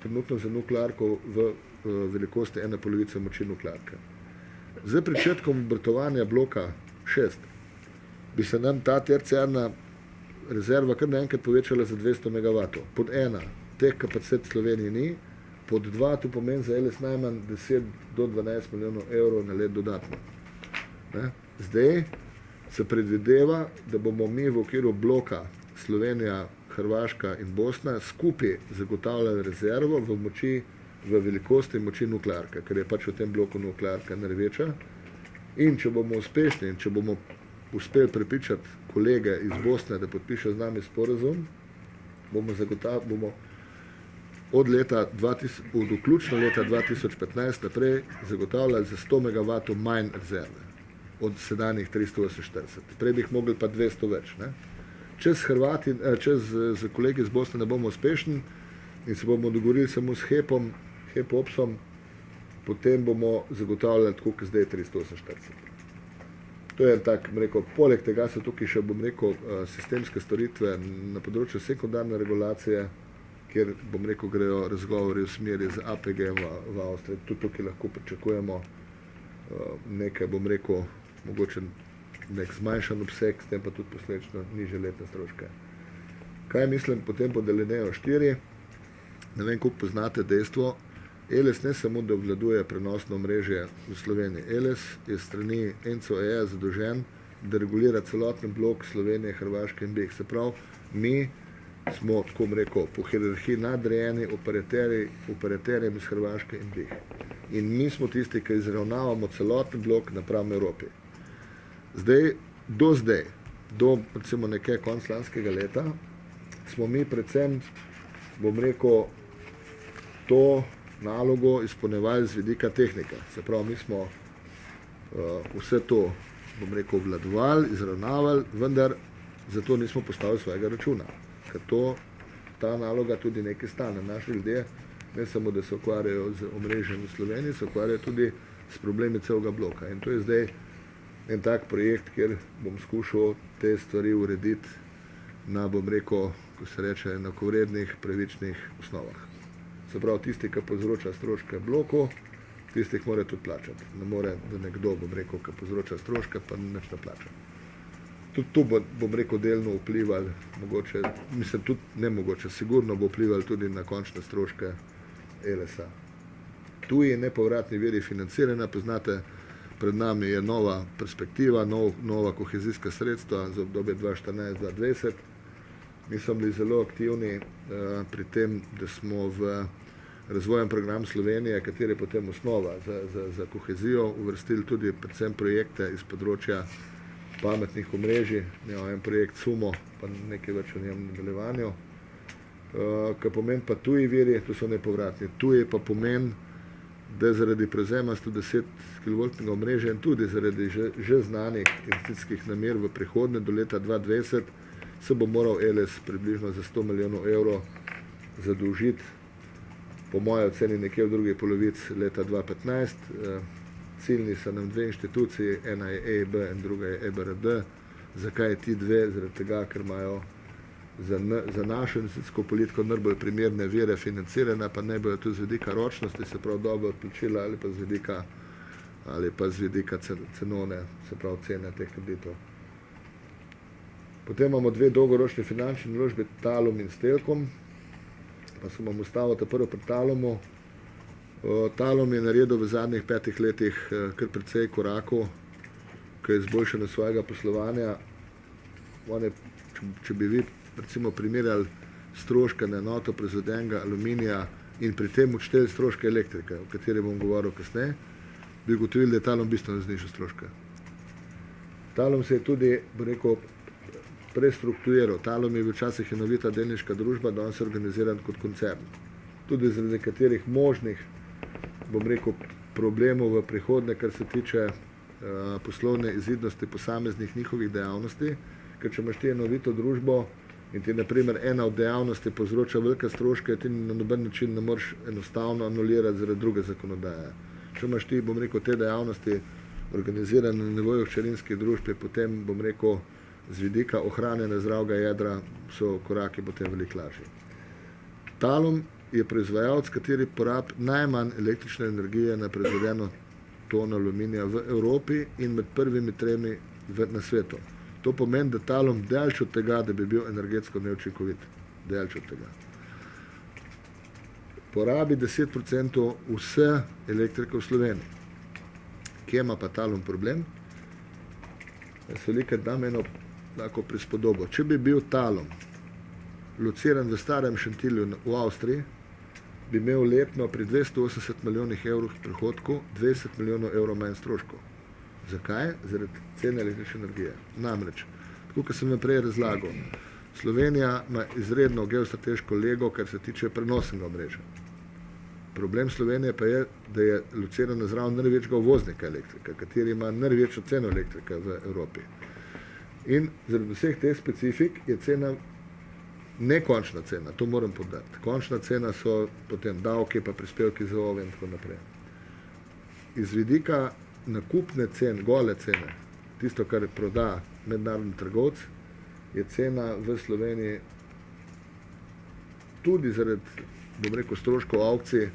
trenutno za nuklearko v velikosti 1/2 moči nuklearke. Z pričetkom obratovanja bloka 6 bi se nam ta terciarna rezerva kar naenkrat povečala za 200 MW. Pod 1, teh kapacitet v Sloveniji ni, pod 2, to pomeni za ELES najmanj 10 do 12 milijonov evrov na let dodatno. Zdaj se predvideva, da bomo mi v okviru bloka Slovenija, Hrvaška in Bosna skupaj zagotavljali rezervo v velikosti moči nuklearke, ker je pač v tem bloku nuklearka največja. In če bomo uspešni in če bomo uspeli prepričati kolege iz Bosne, da podpišejo z nami sporazum, bomo od vključno leta 2015 naprej zagotavljali za 100 MW manj rezerve od sedanjih 348. Prej bi jih mogli pa 200 več. Če z kolegi iz Bosne ne bomo uspešni in se bomo dogovorili samo s HEP-OPS-om, potem bomo zagotavljali tako, kot zdaj 348. To je tak, poleg tega so tukaj še, sistemske storitve na področju sekundarne regulacije, kjer, grejo razgovori v smeri z APG v Avstriji. Tudi tukaj lahko pričakujemo nekaj, mogoče nek zmanjšan obseg, s tem pa tudi posledično nižje letne stroške. Kaj mislim potem po Delineju 4? Ne vem, koliko poznate dejstvo, ELES ne samo, da obvladuje prenosno omrežje v Sloveniji. ELES je strani ENCOE-ja zadolžen, da regulira celoten blok Slovenije, Hrvaške in BiH. Se pravi, mi smo, tako po hierarhiji nadrejeni operaterjem iz Hrvaške in BiH. In mi smo tisti, ki izravnavamo celoten blok napram Evropi. Do recimo nekaj konc lanskega leta, smo mi predvsem, to nalogo izpolnjevali z vidika tehnika. Se pravi, mi smo vse to bom rekel, obvladovali, izravnavali, vendar zato nismo postavili svojega računa, ker ta naloga tudi nekaj stane. Naši ljudje ne samo, da se ukvarjajo z omrežjem v Sloveniji, se ukvarjajo tudi s problemi celega bloka. In to je zdaj en tak projekt, kjer bom skušal te stvari urediti na, bom rekel, ko se reče, enakovrednih, pravičnih osnovah. Se pravi, tisti, ki povzroča stroške bloku, tistih mora tudi plačati. Ne more, da nekdo, bom rekel, ki povzroča stroške, pa nič ne plača. Tudi tu bom rekel, delno vplival, mogoče, mislim, tudi nemogoče, sigurno bo vplival tudi na končne stroške ELS-a. Tuji nepovratni viri financiranja, poznate, pred nami je nova perspektiva, nova kohezijska sredstva za obdobje 2014-2020. Mi smo bili zelo aktivni pri tem, da smo v razvojen program Slovenije, kateri je potem osnova za kohezijo, uvrstili tudi predvsem projekte iz področja pametnih omrežij. Imamo en projekt SUMO, pa nekaj več o njem v nadaljevanju. Kar pomeni pa tuji viri, to so nepovratni. Tuji pa pomeni, da zaradi prevzema 110 kV omrežja in tudi zaradi že znanih investicijskih namer v prihodnje do leta 2020 se bo moral ELS približno za 100 milijonov evrov zadolžiti, po moje oceni nekje v drugi polovici leta 2015. Ciljni so nam dve inštituciji, ena je EIB in druga je EBRD. Zakaj ti dve? Zaradi tega, ker imajo za našo investicijsko politiko najbolj primerne vire financiranja, pa ne bojo tudi z vidika ročnosti, se pravi dobro odplačila ali pa z vidika cenovne, se pravi cene teh kreditov. Potem imamo dve dolgoročni finančni naložbi, Talum in Stelkom, pa se bom ustavil prvo pri Talumu. Talum je naredil v zadnjih 5 letih kar precej korakov k izboljšanju svojega poslovanja. Če bi vi recimo primerjali stroške na enoto proizvedenega aluminija in pri tem odšteli stroške elektrike, o kateri bom govoril kasneje, bi ugotovili, da je Talum bistveno znižal stroške. Talum se je tudi, bo rekel, prestrukturiral. Talum je bil včasih enovita delniška družba, danes je organiziran kot koncern. Tudi zaradi nekaterih možnih, bom rekel, problemov v prihodnje, kar se tiče poslovne izidnosti posameznih njihovih dejavnosti, ker če imaš ti enovito družbo in ti na primer ena od dejavnosti povzroča velike stroške, ti na noben način ne moreš enostavno anulirati zaradi druge zakonodaje. Če imaš ti, bom rekel, te dejavnosti organizirane na nivoju hčerinskih družb, je potem, bom rekel, z vidika ohranjanja zdravega jedra so koraki potem veliko lažji. Talum je proizvajalec, kateri porabi najmanj električne energije na proizvedeno tono aluminija v Evropi in med prvimi 3 na svetu. To pomeni, da Talum daleč od tega, da bi bil energetsko neučinkovit. Daleč od tega. Porabi 10% vse elektrike v Sloveniji. Kje ima pa Talum problem? Jaz veliko dam eno tako prispodobo. Če bi bil Talum lociran v starem Šentilju v Avstriji, bi imel letno pri 280 milijonih evrov prihodkov 20 milijonov evrov manj stroškov. Zakaj? Zaradi cene električne energije. Namreč, tako kot sem naprej razlagal, Slovenija ima izredno geostrateško lego, kar se tiče prenosnega omrežja. Problem Slovenije pa je, da je locirana zraven največjega uvoznika elektrike, kateri ima največjo ceno elektrike v Evropi. In zaradi vseh teh specifik je cena nekončna cena, to moram podati. Končna cena so potem davki, pa prispevki za OVE in tako naprej. Iz vidika nakupne cene, gole cene, tisto, kar proda mednarodni trgovec, je cena v Sloveniji tudi zaradi, bom rekel, stroškov aukcij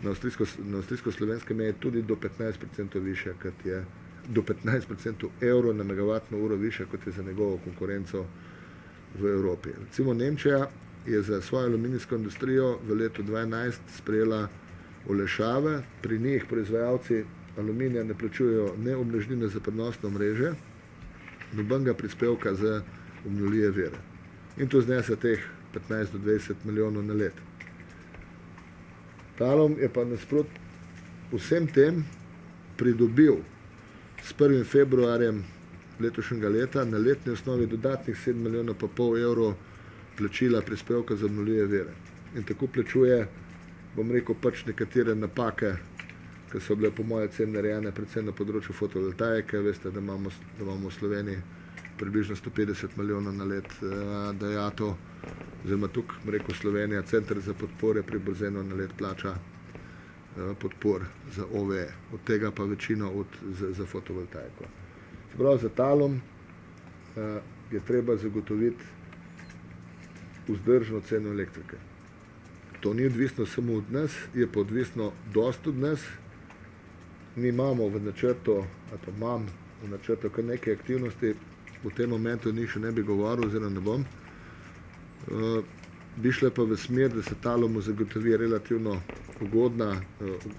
na avstrijsko-slovenske meje tudi do 15% više, kot je do 15% evrov na megavatno uro više, kot je za njegovo konkurenco v Evropi. Recimo Nemčija je za svojo aluminijsko industrijo v letu 2011 sprejela olajšave, pri njih proizvajalci aluminija ne plačujejo ne omrežnine za prenosno omrežje, nobenega prispevka za obnovljive vire. In to znese teh 15 do 20 milijonov na let. Talum je pa nasprot vsem tem pridobil s 1. februarjem letošnjega leta na letni osnovi dodatnih 7 milijonov pa pol evrov plačila prispevka za obnovljive vire. In tako plačuje, bom rekel, pač nekatere napake ki so bile po moje cene narejene predvsem na področju fotovoltaike. Veste, da imamo v Sloveniji približno 150 milijonov na let dajatev, oziroma tukaj, rekel Slovenija, Center za podpore pri Borzenu na let plača podpor za OVE, od tega pa večino za fotovoltaiko. Se pravi, za Talum je treba zagotoviti vzdržno ceno elektrike. To ni odvisno samo od nas, je pa odvisno dosti od nas. Mi imamo v načrtu, imam v načrtu kar nekaj aktivnosti, v tem momentu njih še ne bi govoril, oziroma ne bom. Bi šle pa v smer, da se Talumu zagotovi relativno ugodna.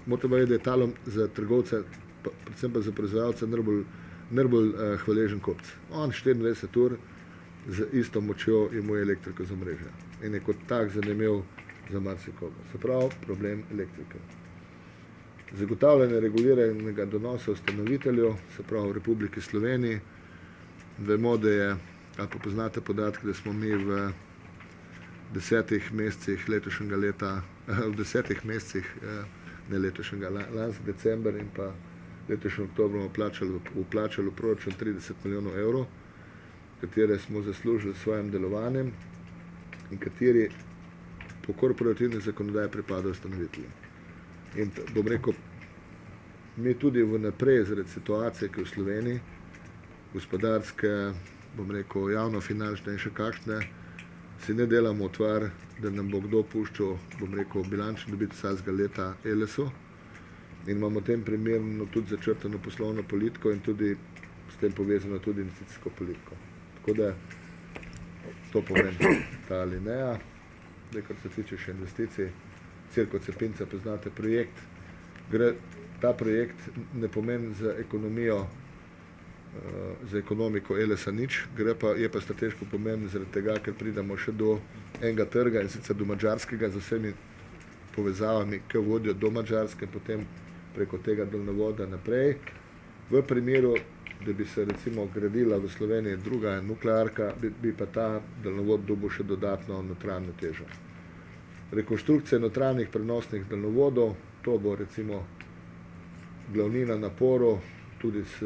Morate vedeti, da je Talum za trgovce, predvsem pa za proizvajalce, najbolj hvaležen kupec. On 24 ur z isto močjo imuje elektriko za mreže in je kot tak zanimiv za marsikoga. Se pravi, problem elektrike. Zagotavljanje reguliranega donosa ustanoviteljev, se pravi v Republiki Sloveniji. Vemo, da je, ali pa poznate podatke, da smo mi v 10 mesecih letošnjega leta, v 10 mesecih, ne letošnjega, lanski december in pa letošnji oktober vplačali v proračun 30 milijonov evrov, katere smo zaslužili s svojim delovanjem in kateri po korporativni zakonodaji pripadajo ustanoviteljem. In bom rekel, mi tudi vnaprej zaradi situacije, ki je v Sloveniji, gospodarske, bom rekel, javno-finančne in še kakšne, si ne delamo utvar, da nam bo kdo puščal, bom rekel, bilančno dobiti vsakega leta ELS-u in imamo v tem primeru tudi začrtano poslovno politiko in tudi s tem povezano tudi investicijsko politiko. Tako da to pomeni ta alineja. Kar se tiče še investicij, Cirko Cepinca, poznate projekt. Ta projekt ne pomeni za ekonomiko ELS-a nič, je pa strateško pomemben zaradi tega, ker pridemo še do enega trga in sicer do Madžarskega z vsemi povezavami, ki vodijo do Madžarske in potem preko tega daljnovoda naprej. V primeru, da bi se recimo gradila v Sloveniji druga nuklearka, bi pa ta daljnovod dobil še dodatno notranjo težo. Rekonstrukcija notranjih prenosnih daljnovodov, to bo recimo glavnina naporov, tudi s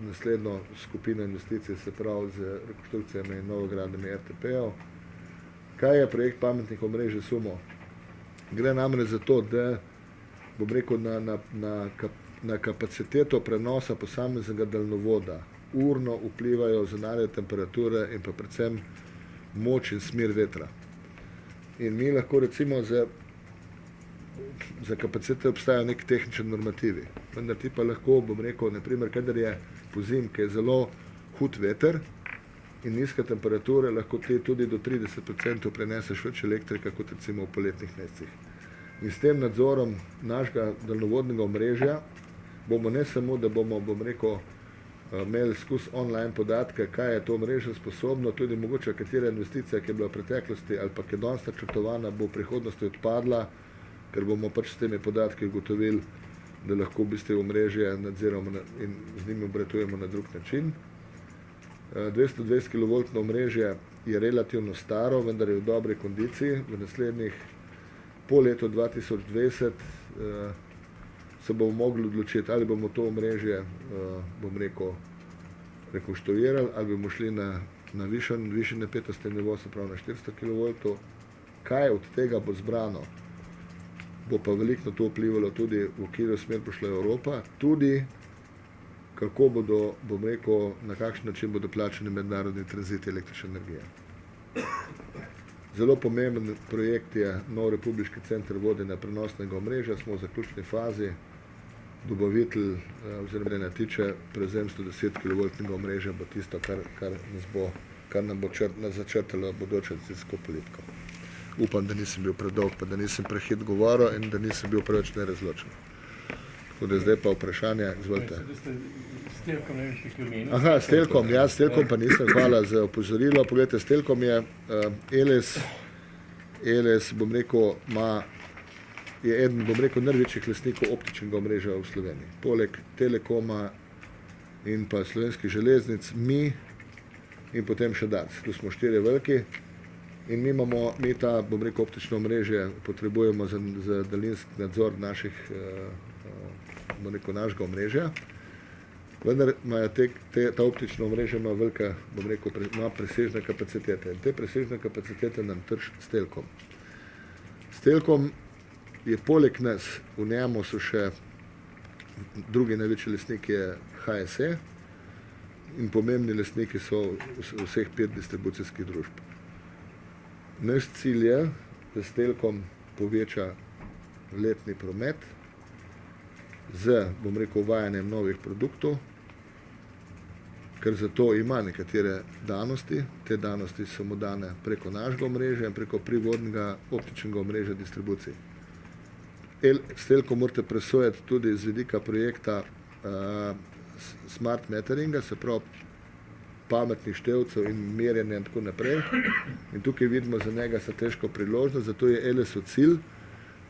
naslednjo skupino investicij, se pravi z rekonstrukcijami in novogradnjami RTP-ov. Kaj je projekt pametnih omrežij SUMO? Gre namreč za to, da bom rekel na kapaciteto prenosa posameznega daljnovoda urno vplivajo zunanje temperature in pa predvsem moč in smer vetra. In mi lahko recimo za kapacitete obstajajo neki tehnični normativi, vendar ti pa lahko, bom rekel, naprimer, kadar je pozim, ki je zelo hud veter in nizka temperatura, lahko ti tudi do 30% preneseš več elektrika kot recimo v poletnih mesecih. In s tem nadzorom našega daljnovodnega omrežja bomo ne samo, da bomo, bom rekel, imeli skozi online podatke, kaj je to omrežje sposobno, tudi mogoče katera investicija, ki je bila v preteklosti ali pa ki je danes načrtovana, bo v prihodnosti odpadla, ker bomo pač s temi podatki ugotovili, da lahko v bistvu omrežje nadziramo in z njimi obratujemo na drug način. 220 kV omrežje je relativno staro, vendar je v dobri kondiciji. V naslednjih po letu 2020 se bomo mogli odločiti, ali bomo to omrežje, bom rekel, rekonštruirali, ali bomo šli na višji napetostni nivo, se pravi na 400 kV. Kaj od tega bo zbrano? Bo pa veliko na to vplivalo tudi v katero smer bo šla Evropa, tudi kako bodo, bom rekel, na kakšen način bodo plačani mednarodni tranziti električne energije. Zelo pomemben projekt je nov Republiški center vodenja prenosnega omrežja, smo v zaključni fazi, dobavitelj oziroma ne tiče prevzem 110 kV omrežja bo tisto, kar nam bo začrtalo bodočo investicijsko politiko. Upam, da nisem bil predolg, pa da nisem prehit govoril in da nisem bil preveč nerazločen. Tako da zdaj pa vprašanje, izvolite. S Telkom ne veš, ki omenil. Aha, s Telkom, ja, s Telkom pa nisem, hvala za opozorilo. Poglejte, s Telkom je ELS, bom rekel, je eden, bom rekel, največjih lastnikov optičnega omrežja v Sloveniji. Poleg Telekoma in pa Slovenskih železnic, mi in potem še DARS. Tu smo 4 veliki. In mi ta, bom rekel, optično omrežje potrebujemo za daljinski nadzor naših našega omrežja. Vendar imajo ta optična omrežja ima velika, ima presežne kapacitete. In te presežne kapacitete nam trži s Telkom. S Telkom je poleg nas, v njemu so še drugi največji lastnik je HSE in pomembni lastniki so vseh 5 distribucijskih družb. Naš cilj je, da s Telkom poveča letni promet z, uvajanjem novih produktov, ker zato ima nekatere danosti. Te danosti so mu dane preko našega omrežja in preko privodnega optičnega omrežja distribucij. S Telkom morate presojati tudi z vidika projekta smart meteringa, se pravi pametnih števcev in merjenja in tako naprej. In tukaj vidimo za njega strateško priložnost, zato je Elesu cilj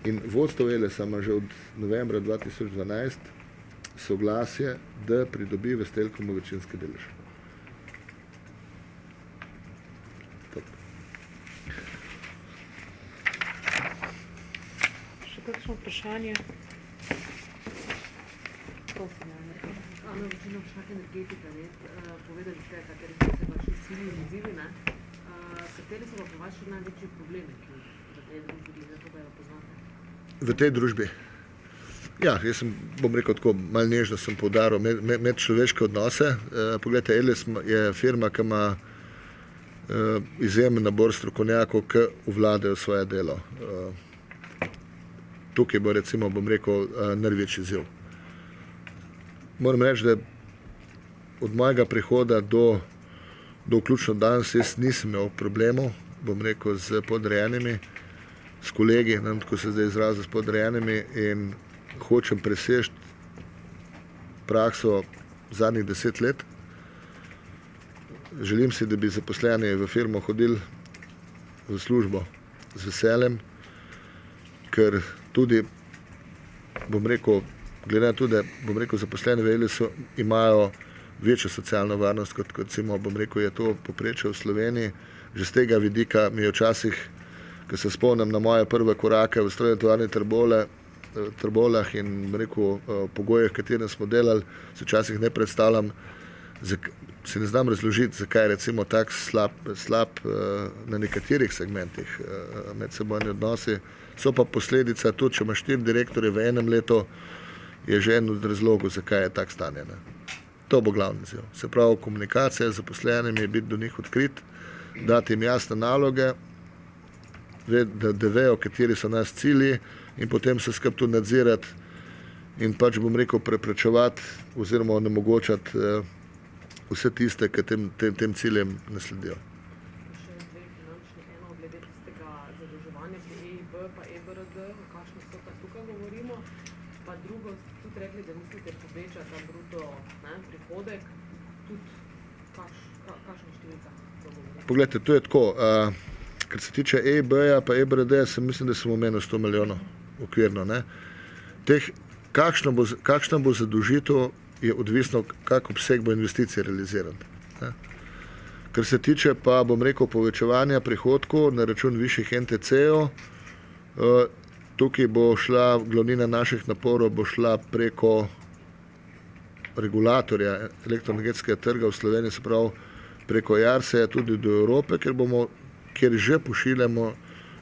in vodstvo Elesa ima že od novembra 2012 soglasje, da pridobi v Telkomu večinski delež. Še kakšno vprašanje? Prosim, Ana, večino vprašanje energetika, povedali ste, kateri so se vaši cilji in izzivi, kateri so pa vaši največji problemi, ki v tej družbi nekoga poznate? V tej družbi? Ja, jaz sem, tako, malo nežno sem poudaril medčloveške odnose. Poglejte, Eles je firma, ki ima izjemen nabor strokovnjakov, ki vladajo svoje delo. Tukaj bo recimo, največji izziv. Moram reči, da od mojega prihoda do vključno danes jaz nisem imel problemov, z podrejenimi, s kolegi, tako se zdaj izrazil, s podrejenimi in hočem preseči prakso zadnjih 10 let. Želim si, da bi zaposleni v firmo hodili v službo z veseljem, ker tudi, glede na to, da zaposleni v Elesu imajo večjo socialno varnost, kot recimo, je to povprečje v Sloveniji. Že z tega vidika mi je včasih, ko se spomnim na moje prve korake v strojni tovarni Trbolah in pogojih, v katerem smo delali, se včasih ne predstavljam, se ne znam razložiti, zakaj je recimo tak slab na nekaterih segmentih medsebojni odnosi. So pa posledica tudi, če imaš 4 direktorje v enem letu, je že en od razlogov, zakaj je tak stanje. To bo glavni izziv. Se pravi, komunikacija z zaposlenimi je biti do njih odkrit, dati jim jasne naloge, da vejo, kateri so nas cilji in potem se skupaj tudi nadzirati in preprečevati oziroma onemogočati vse tiste, ki tem ciljem ne sledijo. Še dve finančni, eno glede tistega zadolževanja pri EIB pa EBRD, kakšno so tukaj govorimo, pa drugo tudi rekli, da mislite povečati ta bruto prihodek, tudi kakšna številka to govori? Poglejte, to je tako, kar se tiče EIB-ja pa EBRD, mislim, da sem omenil 100 milijonov okvirno. Kakšna bo zadolžitev, je odvisno, kak obseg bo investicij realiziran. Kar se tiče pa, povečevanja prihodkov na račun višjih NTC-jev, tukaj bo šla, glavnina naših naporov bo šla preko regulatorja elektroenergetskega trga v Sloveniji, se pravi preko JARSE tudi do Evrope, kjer že pošiljamo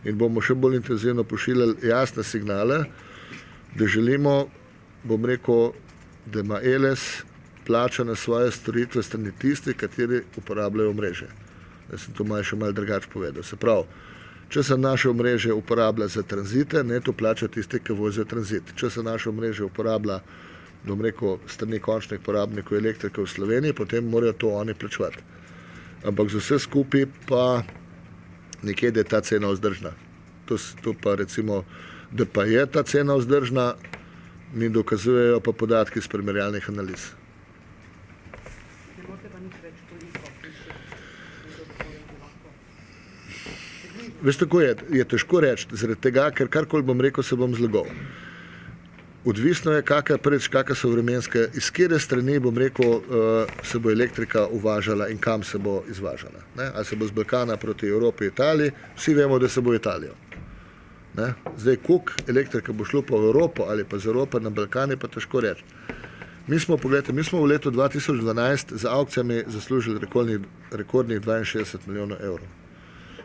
in bomo še bolj intenzivno pošiljali jasne signale, da želimo, da ima Eles plačane svoje storitve strani tisti, kateri uporabljajo omrežje. Da sem to še malo drugače povedal. Se pravi, če se naše omrežje uporablja za tranzite, to plača tisti, ki vozijo tranzit. Če se naše omrežje uporablja, strani končnih porabnikov elektrike v Sloveniji, potem morajo to oni plačevati. Ampak za vse skupaj pa nekje, da je ta cena vzdržna. To pa recimo, da pa je ta cena vzdržna, mi dokazujejo pa podatki iz primerjalnih analiz. Ne morate pa nič več toliko, Veš, tako je težko reči, zaradi tega, ker karkoli bom rekel, se bom zlagal. Odvisno je, kakšne so vremenske, iz kere strani se bo elektrika uvažala in kam se bo izvažala. Ali se bo z Balkana proti Evropi, Italiji, vsi vemo, da se bo Italijo. Ne? Zdaj, koliko elektrika bo šlo po Evropo ali pa z Evropo na Balkani, pa težko reči. Mi smo v letu 2012 z aukcijami zaslužili rekordnih 62 milijonov evrov.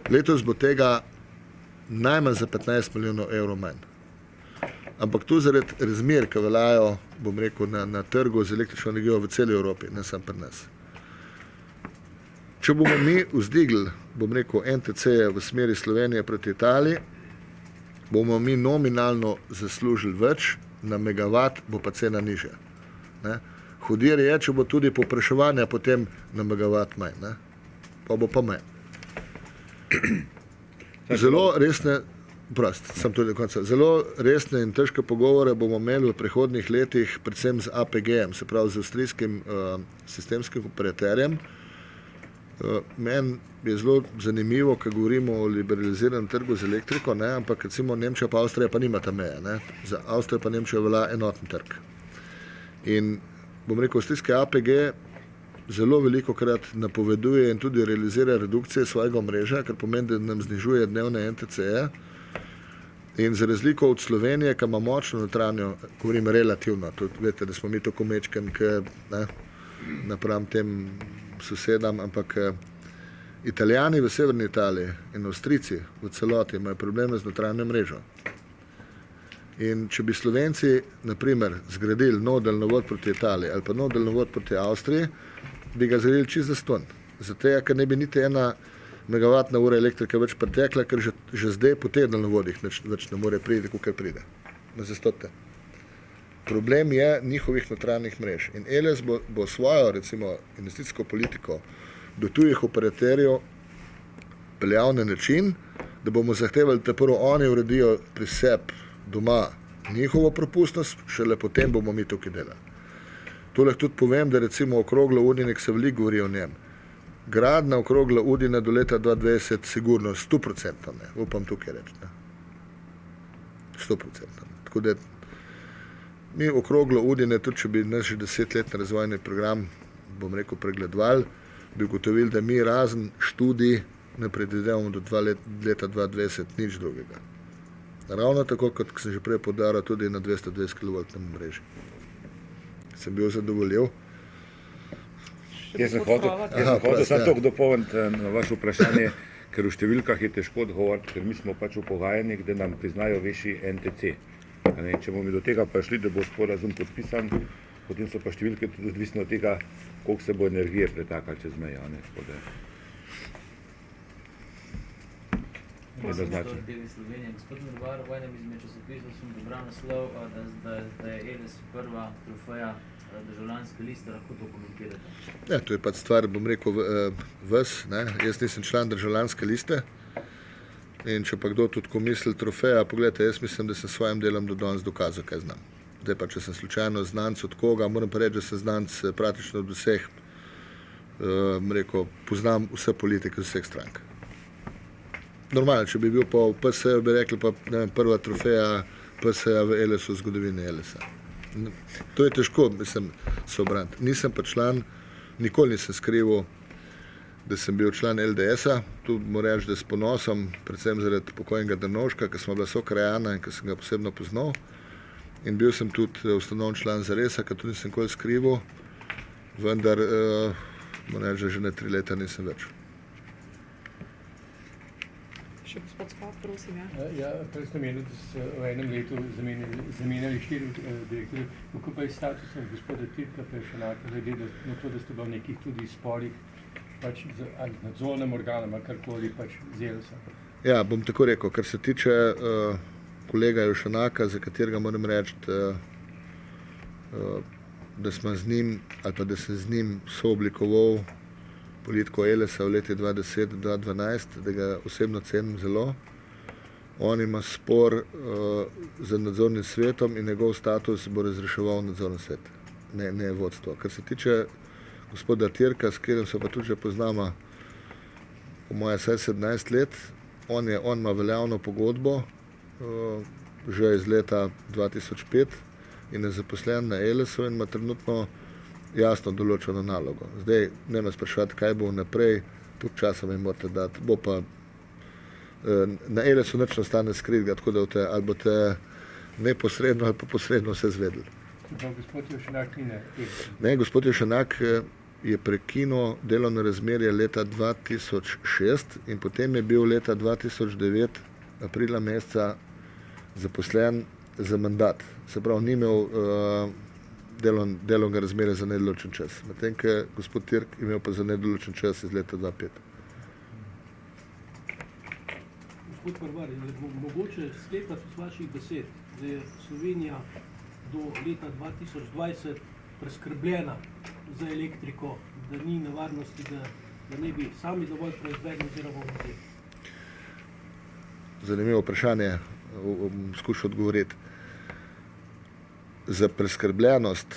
Letos bo tega najmanj za 15 milijonov evrov manj. Ampak tu zaradi razmer, ki veljajo, bom rekel, na trgu z električno energijo v celi Evropi, ne samo pri nas. Če bomo mi vzdigli, bom rekel, NTC v smeri Slovenije proti Italiji, bomo mi nominalno zaslužili več, na megavat bo pa cena nižja. Ne? Hudir je, če bo tudi povpraševanja potem na megavat manj. Ne? Pa bo pa manj. Zelo resne in težke pogovore bomo imeli v prihodnjih letih, predvsem z APG-jem, se pravi z avstrijskim sistemskim operaterjem. Meni je zelo zanimivo, ko govorimo o liberaliziranem trgu z elektriko, ne, ampak recimo Nemčija pa Avstrija pa nimata meje. Ne. Za Avstrijo pa Nemčijo velja enoten trg. In bom rekel, avstrijski APG zelo velikokrat napoveduje in tudi realizira redukcije svojega omrežja, kar pomeni, da nam znižuje dnevne NTC-je. In za razliko od Slovenije, ki ima močno notranjo, govorim relativno, tudi veste, da smo mi tako mečken, napram tem sosedam, ampak Italijani v severni Italiji in Avstrijci v celoti imajo probleme z notranjo mrežo. In če bi Slovenci, naprimer, zgradili nov daljnovod proti Italiji ali pa nov daljnovod proti Avstriji, bi ga zgradili čisto zastonj. Zato, ker ne bi niti ena megavatna ura elektrike več pretekla, ker že zdaj po teh daljnovodih več ne more priti, kakor pride. Na zastote. Problem je njihovih notranjih mrež. In ELES bo svojo, recimo, investicijsko politiko do tujih operaterjev peljal na način, da bomo zahtevali, da prvo oni uredijo pri sebi doma njihovo propustnost, šele potem bomo mi tukaj delali. To lahko tudi povem, da recimo okroglo Udinek se veliko govori o njem. Gradna okrogla Udina do leta 2020 sigurno 100%, ne, upam tukaj reči. 100%. Tako da mi okroglo Udine, tudi če bi naš 10-letni razvojni program, bom rekel, pregledovali, bi ugotovili, da mi razen študij ne predvidevamo do leta 2020 nič drugega. Ravno tako, kot sem že prej poudaril, tudi na 220 kV mreži. Sem bil zadovoljiv. Jaz sem hotel samo to dopolniti na vaše vprašanje, ker v številkah je težko odgovoriti, ker mi smo pač v pogajanjih, da nam priznajo višji NTC. Če bomo do tega prišli, da bo sporazum podpisan, potem so pa številke tudi odvisne od tega, koliko se bo energije pretakalo čez mejo. Gospod Mrvar, v enem izmed časopisov sem dobral naslov, da je ELES prva trofeja državljanske liste, lahko to komentirate? Ja, to je pač stvar, bom rekel, vas. Jaz nisem član državljanske liste in če pa kdo tudi misli trofeja, pogledajte, jaz mislim, da sem s svojim delom do danes dokazal, kaj znam. Zdaj pa, če sem slučajno znanc od koga, moram pa reči, da sem znanc praktično od vseh, poznam vse politike z vseh strank. Normalno, če bi bil pa v PSE-ju, bi rekli pa prva trofeja PSE-ja v ELES-u, v zgodovini ELES-a. To je težko, mislim, se obraniti. Nisem pa član, nikoli nisem skrival, da sem bil član LDS-a. Tu moram reči, da s ponosom, predvsem zaradi pokojnega Drnovška, ki smo bila sokrajana in ki sem ga posebno poznal. In bil sem tudi ustanovni član Zaresa, ki tudi nisem nikoli skrival, vendar moram reči, da že na 3 leta nisem več. Še gospod Skop, prosim, ja. Ja, prej ste menili, da ste v enem letu zamenjali 4 direktorje. Kako pa je statusom gospoda Tirka Peršanaka, glede na to, da ste bili v nekih tudi sporih, pač z nadzornim organom, ali karkoli pač z ELES-om? Ja, bom tako rekel, kar se tiče kolega Peršanaka, za katerega moram reči, da smo z njim, ali pa da sem z njim sooblikoval politiko ELES-a v leti 2010-2012, da ga osebno cenim zelo. On ima spor z nadzornim svetom in njegov status bo razreševal nadzorni svet, ne vodstvo. Kar se tiče gospoda Tirka, s katerim se pa tudi že poznamo po moje 17 let, on ima veljavno pogodbo že iz leta 2005 in je zaposlen na ELES-u in ima trenutno jasno določeno nalogo. Zdaj, ne me spraševati, kaj bo naprej, tudi časa mi morate dati, bo pa Na Elesu nič ne ostane skritega, tako da ali boste neposredno ali pa posredno vse zvedeli. Gospod Jevšenak ni ne. Ne, gospod Jevšenak je prekinil delovno razmerje leta 2006 in potem je bil leta 2009, aprila meseca, zaposlen za mandat. Se pravi, ni imel delovnega razmerja za nedoločen čas. Medtem, ko je gospod Tirk imel pa za nedoločen čas iz leta 2005. Gospod Parvar, mogoče sklepati z vaših besed, da je Slovenija do leta 2020 preskrbljena za elektriko, da ni nevarnosti, da ne bi sami dovolj proizvedli oziroma vzeli. Zanimivo vprašanje, bom skušal odgovoriti. Za preskrbljenost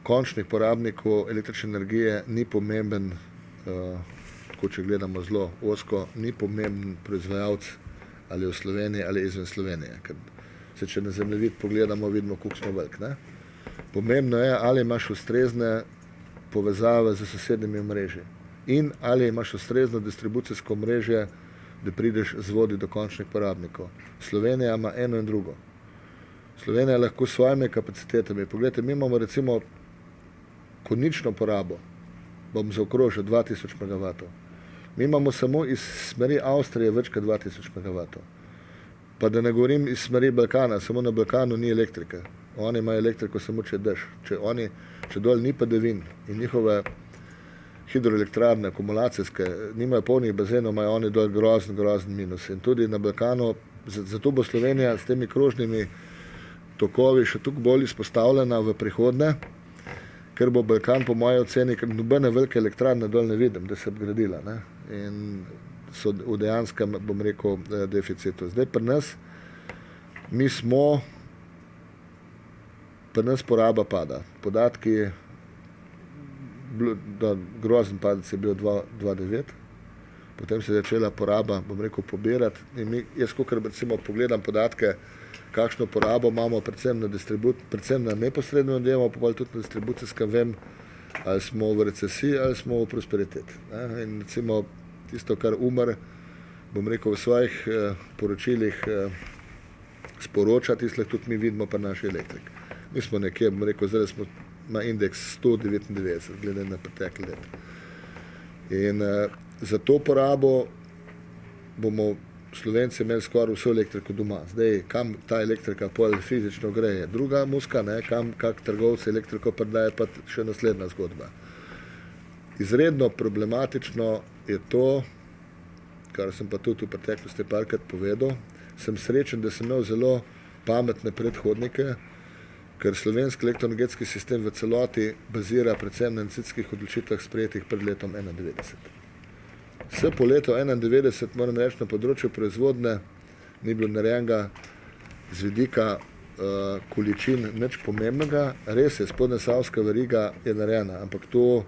končnih porabnikov električne energije ni pomemben, tako če gledamo zelo ozko, ni pomemben proizvajalec ali v Sloveniji ali izven Slovenije. Ker se, če na zemljevid pogledamo, vidimo, koliko smo velik. Ne? Pomembno je, ali imaš ustrezne povezave z sosednjimi omrežji in ali imaš ustrezno distribucijsko omrežje, da prideš z vodi do končnih porabnikov. Slovenija ima eno in drugo. Slovenija lahko s svojimi kapacitetami. Poglejte, mi imamo recimo konično porabo, bom zaokrožil 2000 MW. Mi imamo samo iz smeri Avstrije več kot 2000 MW. Pa da ne govorim iz smeri Balkana, samo na Balkanu ni elektrike. Oni imajo elektriko samo, če je dež. Če dol ni padavin in njihove hidroelektrarne, akumulacijske, nimajo polnih bazenov, imajo oni dol grozen minus. In tudi na Balkanu, zato bo Slovenija s temi krožnimi tokovi še tukaj bolj izpostavljena v prihodnje, ker bo Balkan po moji oceni, ker nobene velike elektrarne dol ne vidim, da se bi gradila. Ne? In so v dejanskem, bom rekel, deficitu. Zdaj pri nas, pri nas poraba pada. Podatki, grozen padec je bil 2009, potem se je začela poraba, bom rekel, pobirati. In jaz, ko recimo pogledam podatke, kakšno porabo imamo, predvsem na neposredno delo, pa tudi na distribucijskem, vem, ali smo v recesiji, ali smo v prosperiteti. In recimo tisto, kar Umar, bom rekel, v svojih poročilih sporoča, tisto tudi mi vidimo pa naši elektrik. Mi smo nekje, bom rekel, zdaj smo na indeks 199, glede na pretekle let. In za to porabo bomo Slovenci imeli skoraj vso elektriko doma. Zdaj, kam ta elektrika pol fizično gre, je druga muska, kak trgovci elektriko prodaje, pa še naslednja zgodba. Izredno problematično je to, kar sem pa tudi v preteklosti parkrat povedal, sem srečen, da sem imel zelo pametne predhodnike, ker slovenski elektroenergetski sistem v celoti bazira predvsem na investicijskih odločitvah sprejetih pred letom 1991. Vse po letu 1991, moram reči, na področju proizvodne ni bilo narejenega z vidika količin nič pomembnega. Res je, spodnjesavska veriga je narejena, ampak to,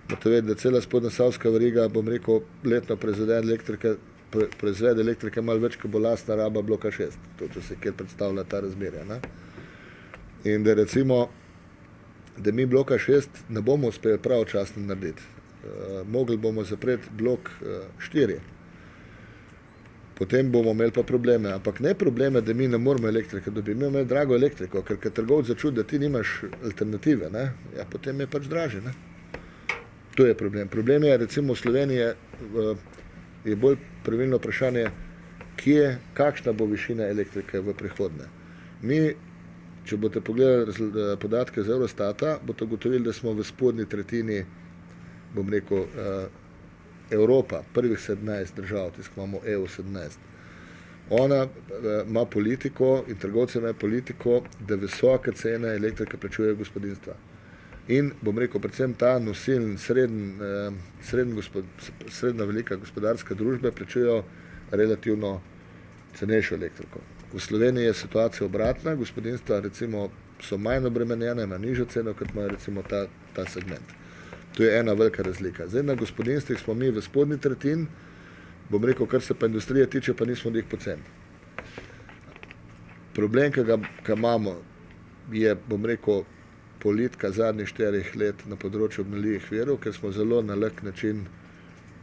morate vedeti, da cela spodnjesavska veriga, bom rekel, letno proizvede elektrike malo več, kot bo lastna raba bloka 6. To, če se kjer predstavlja ta razmerja. Ne? In da recimo, da mi bloka 6 ne bomo uspeli pravočasno narediti. Mogli bomo zapreti blok 4. Potem bomo imeli pa probleme. Ampak ne probleme, da mi ne moramo elektrike dobiti. Mi imamo drago elektriko, ker trgovec začuti, da ti nimaš alternative, ne? Ja, potem je pač draže. Ne? To je problem. Problem je, recimo v Sloveniji je bolj pravilno vprašanje, kakšna bo višina elektrike v prihodnje. Mi, če boste pogledali podatke z Eurostata, boste ugotovili, da smo v spodnji tretjini, bom rekel, Evropa, prvih 17 držav, tisto imamo EU17. Ona ima politiko in trgovci imajo politiko, da visoke cene elektrike plačujejo gospodinjstva. In, bom rekel, predvsem ta nosiln, srednja velika gospodarska družbe plačujejo relativno cenejšo elektriko. V Sloveniji je situacija obratna, gospodinjstva recimo so manj obremenjena, ima nižjo ceno, kot imajo recimo ta segment. To je ena velika razlika. Zdaj na gospodinstvih smo mi v spodnji tretjini, bom rekel, kar se pa industrije tiče, pa nismo njih poceni. Problem, ki ga imamo, je, bom rekel, politika zadnjih 4 let na področju obnovljivih virov, ker smo zelo na lak način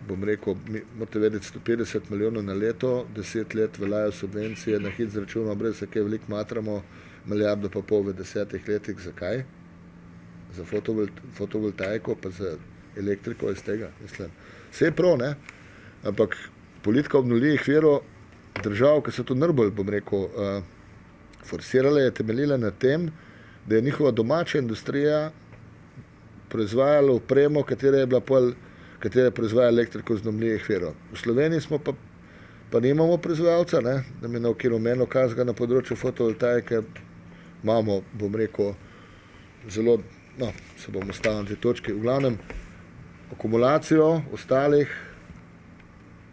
bom rekel, morate vedeti, 150 milijonov na leto, 10 let veljajo subvencije, na hit zračunamo, brez se kaj veliko matramo, milijardo pa pol v 10 letih. Zakaj? Za fotovoltaiko, pa za elektriko iz tega, mislim. Vse je prav, ne? Ampak politika obnovljivih virov držav, ki so to najbolj, bom rekel, forsirale, je temeljila na tem, da je njihova domača industrija proizvajala opremo, katera proizvaja elektriko iz obnovljivih virov. V Sloveniji smo pa nimamo proizvajalca, ne? Da mi na okviru meno kazga na področju fotovoltaike imamo, bom rekel, zelo, no, se bomo stavili na te točke. V glavnem, akumulacijo ostalih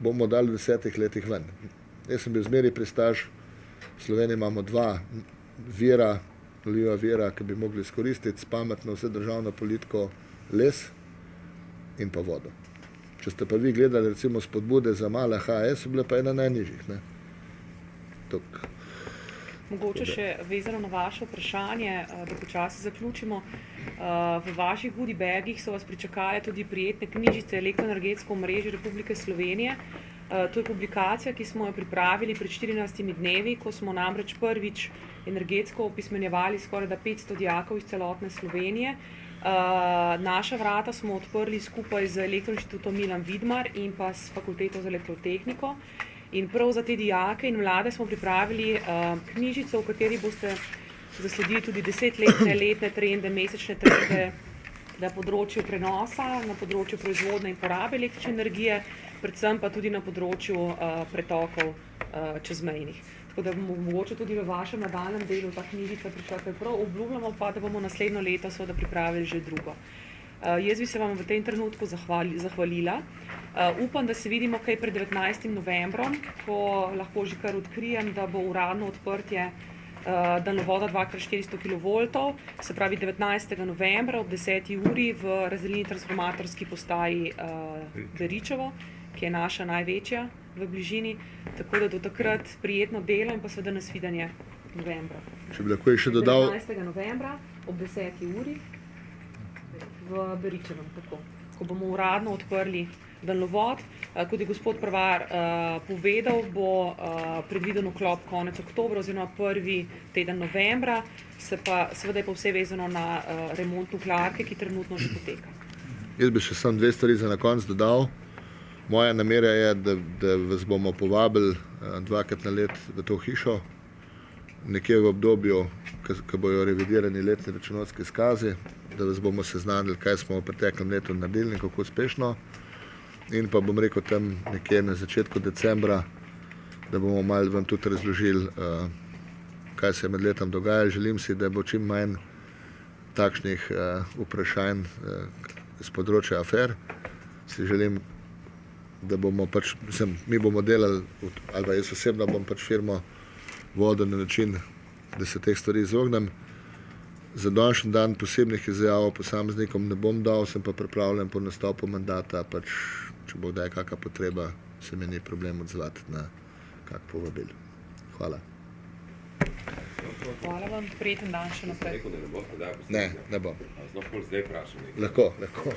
bomo dali v 10 letih ven. Jaz sem bil zmeri pristaš, v Sloveniji imamo 2 vira, obnovljiva vira, ki bi mogli izkoristiti s pametno vse državno politiko, les in pa vodo. Če ste pa vi gledali recimo spodbude za male HS, so bile pa ena najnižjih, ne. Mogoče še vezano na vaše vprašanje, da počasi zaključimo. V vaših goodiebagih so vas pričakale tudi prijetne knjižice Elektroenergetsko omrežje Republike Slovenije. To je publikacija, ki smo jo pripravili pred 14 dnevi, ko smo namreč prvič energetsko opismenjevali skoraj 500 dijakov iz celotne Slovenije. Naša vrata smo odprli skupaj z Elektroinštitutom Milan Vidmar in pa s Fakulteto za elektrotehniko. In prav za te dijake in mlade smo pripravili knjižico, v kateri boste zasledili tudi 10-letne, letne trende, mesečne trende na področju prenosa, na področju proizvodnje in porabe električne energije, predvsem pa tudi na področju pretokov čezmejnih. Tako da bomo mogoče tudi v vašem nadaljnjem delu ta knjižica prišla kaj prav, obljubljamo pa, da bomo naslednjo leto seveda pripravili že drugo. Jaz bi se vam v tem trenutku zahvalila. Upam, da se vidimo kaj pred 19. novembrom, ko lahko že kar odkrijem, da bo uradno odprtje daljnovoda 2x400 kV, se pravi 19. novembra ob 10. uri v razdeljeni transformatorski postaji Beričevo, ki je naša največja v bližini. Tako da do takrat prijetno delo in pa seveda nasvidenje novembra. Če bi lahko še dodal 19. novembra ob 10. uri v Beričevem, tako, ko bomo uradno odprli daljnovod. Kot je gospod Prvar povedal, bo predviden vklop konec oktobra oziroma prvi teden novembra, seveda je pa vse vezano na remont nuklearke, ki trenutno že poteka. Jaz bi še samo 2 stvari za na konec dodal. Moja namera je, da vas bomo povabili 2-krat na let v to hišo, nekje v obdobju, ko bojo revidirani letni računovodski izkazi, da vas bomo seznanili, kaj smo v preteklem letu naredili in kako uspešno. In pa bom rekel tam nekje na začetku decembra, da bomo malo vam tudi razložili, kaj se je med letom dogajalo. Želim si, da bo čim manj takšnih vprašanj z področja afer. Si želim, da bomo pač, mi bomo delali, ali pa jaz osebno bom pač firmo vodil na način, da se teh stvari izognem. Za današnji dan posebnih izjav posameznikom ne bom dal, sem pa pripravljen po nastopu mandata, pač, če bo kdaj kakšna potreba, se mi ni problem odzvati na kak povabil. Hvala. Hvala vam, prijeten dan še naprej. Ne bom. Lahko zdaj vprašam nekaj. Lahko.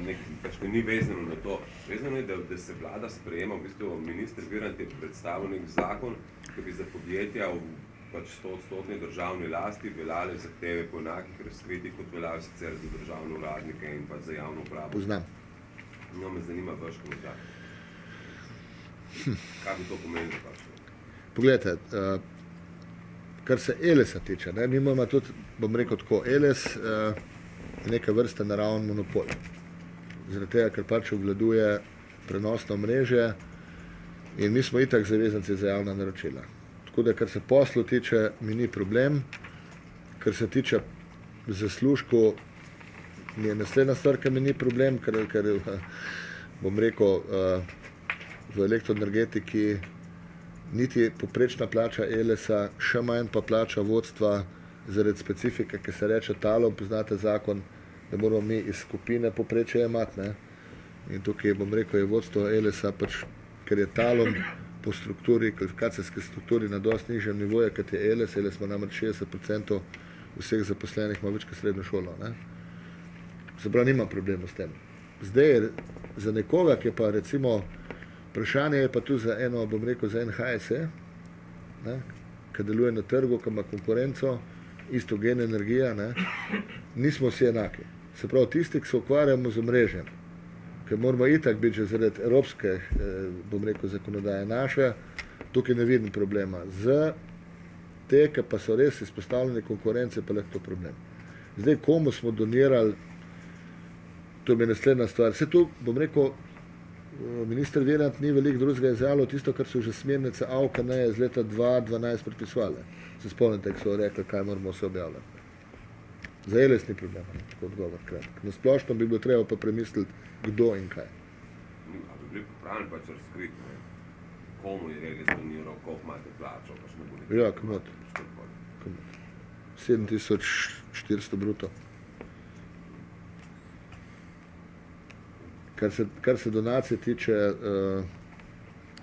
Nekaj ni vezano na to. Vezano je, da se vlada sprejema, v bistvu minister Virant je predstavil nek zakon, ki bi za podjetja v 100% državni lasti veljale zahteve po enakih razkritjih, kot veljajo sicer za državne uradnike in pa za javno upravo. Poznam. No, me zanima vaš komentar. Kaj bi to pomenilo pač? Poglejte, kar se ELES-a tiče, mi imamo tudi, bom rekel tako, ELES je neka vrsta naravni monopol. Zaradi tega, ker pač obvladuje prenosno omrežje in mi smo itak zavezanci za javna naročila. Tako da, kar se poslu tiče, mi ni problem. Kar se tiče zaslužkov, mi je naslednja stvar, ker mi ni problem, ker bom rekel, v elektroenergetiki niti poprečna plača ELES-a, še manj pa plača vodstva zaradi specifike, ki se reče talom, poznate zakon, da moramo mi iz skupine poprečje imati, ne. In tukaj, bom rekel, je vodstvo ELES-a, pač, ker je talom po strukturi, kvalifikacijski strukturi na dosti nižjem nivoju, kot je ELES. ELES ima namreč 60% vseh zaposlenih ima več kot srednjo šolo, ne. Se pravi, nima problema s tem. Zdaj, za nekoga, ki pa recimo, vprašanje je pa tu za eno, bom rekel, za NHSE, ki deluje na trgu, ki ima konkurenco, isto gen energija, nismo vsi enaki. Se pravi, tisti, ki se ukvarjamo z omrežjem, ki moramo itak biti že zaradi evropske, bom rekel, zakonodaje naše, tukaj ne vidim problema. Z te, ki pa so res izpostavljeni konkurence, pa lahko to problem. Zdaj, komu smo donirali, to je naslednja stvar. Vse tu, bom rekel, minister Virant ni veliko drugega izjavljal, tisto, kar so že smernice AUKN iz leta 2012 predpisovali. Se spomnite, ko so rekli, kaj moramo se objavljati. Za ELES ni problema, tako odgovor kratek. Na splošno bi bilo treba pa premisliti, kdo in kaj. A bi bili pripravljeni pač razkriti, komu je ELES doniral, koliko imate plačo, pač ne bo nekaj. Ja, komot. 7400 bruto. Kar se donacije tiče,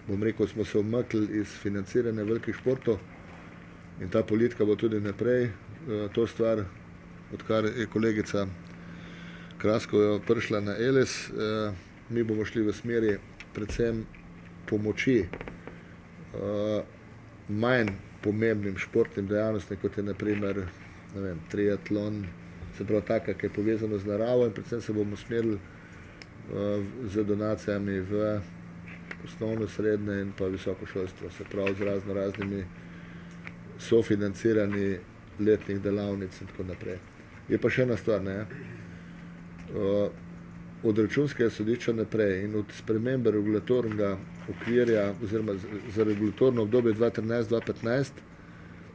bom rekel, smo se umaknili iz financiranja velikih športov in ta politika bo tudi naprej to stvar, odkar je kolegica Krasko prišla na ELES, mi bomo šli v smeri predvsem pomoči manj pomembnim športnim dejavnostim, kot je na primer, ne vem, triatlon, se pravi taka, ki je povezana z naravo, in predvsem se bomo usmerili z donacijami v osnovno, srednje in pa visoko šolstvo, se pravi z raznimi sofinancirani letnih delavnic in tako naprej. Je pa še ena stvar, od računskega sodišča naprej in od spremembe regulatornega okvirja oziroma za regulatorno obdobje 2013-2015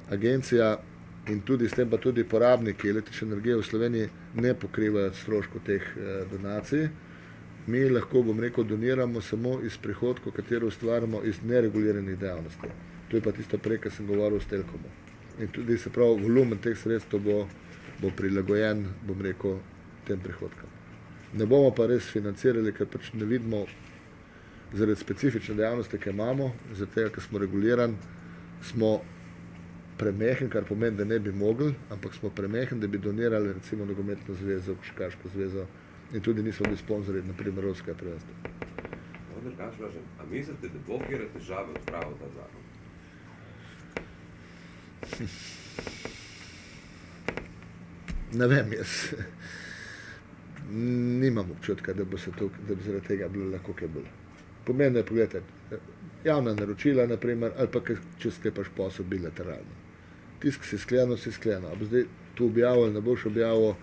agencija in tudi s tem pa tudi porabniki električne energije v Sloveniji ne pokrivajo stroškov teh donacij. Mi lahko, bom rekel, doniramo samo iz prihodkov, katero ustvarjamo iz nereguliranih dejavnosti. To je pa tisto prej, kar sem govoril s Telkomu. In tudi se pravi, volumen teh sredstev bo prilagojen, bom rekel, tem prihodkam. Ne bomo pa res financirali, ker pač ne vidimo zaradi specifične dejavnosti, ki imamo, zaradi tega, ker smo regulirani, smo premehni, kar pomeni, da ne bi mogli, ampak smo premehni, da bi donirali recimo nogometno zvezo, košarkaško zvezo in tudi nismo bili sponzorji, na primer, evropskega prvenstva. A mislite, da bo kjer težave odpravil ta zakon? Ne vem, jaz nimam občutka, da bi zaradi tega bilo lahko kaj bolj. Pomembno je, pogledajte, javna naročila, naprimer, ali pa če sklepaš posel bilateralno. Tisk si sklenil, a bo zdaj tu objavil ali ne boš objavil,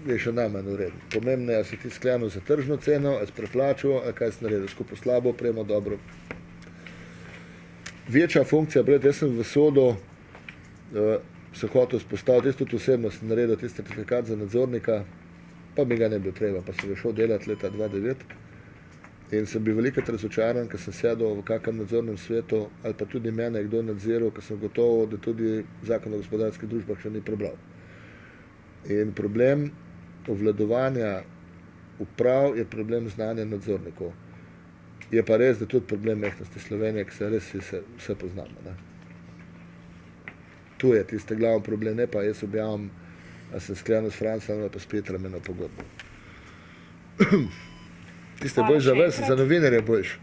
je še najmanj uredno. Pomembno je, ali si ti sklenil za tržno ceno, ali si preplačal, ali kaj si naredil, skupaj slabo, opremo, dobro. Večja funkcija, jaz sem v Sodu se hotel spostaviti, jaz tudi osebno sem naredil tisti certifikat za nadzornika, pa mi ga ne bi treba, pa sem ga šel delati leta 2009 in sem bil velikrat razočaran, ker sem sedel v kakem nadzornem svetu ali pa tudi mene kdo nadziral, ker sem gotovo, da tudi zakon o gospodarskih družbah še ni prebral. In problem obvladovanja uprav je problem znanja nadzornikov. Je pa res, da tudi problem mehnosti Slovenije, ki se res vse poznamo. Tu je tiste glavni problem, ne pa jaz objavim, a sem sklenil s Francem ali pa s Petrom eno pogodbo. Tiste boljš za vas, za novinarje boljš.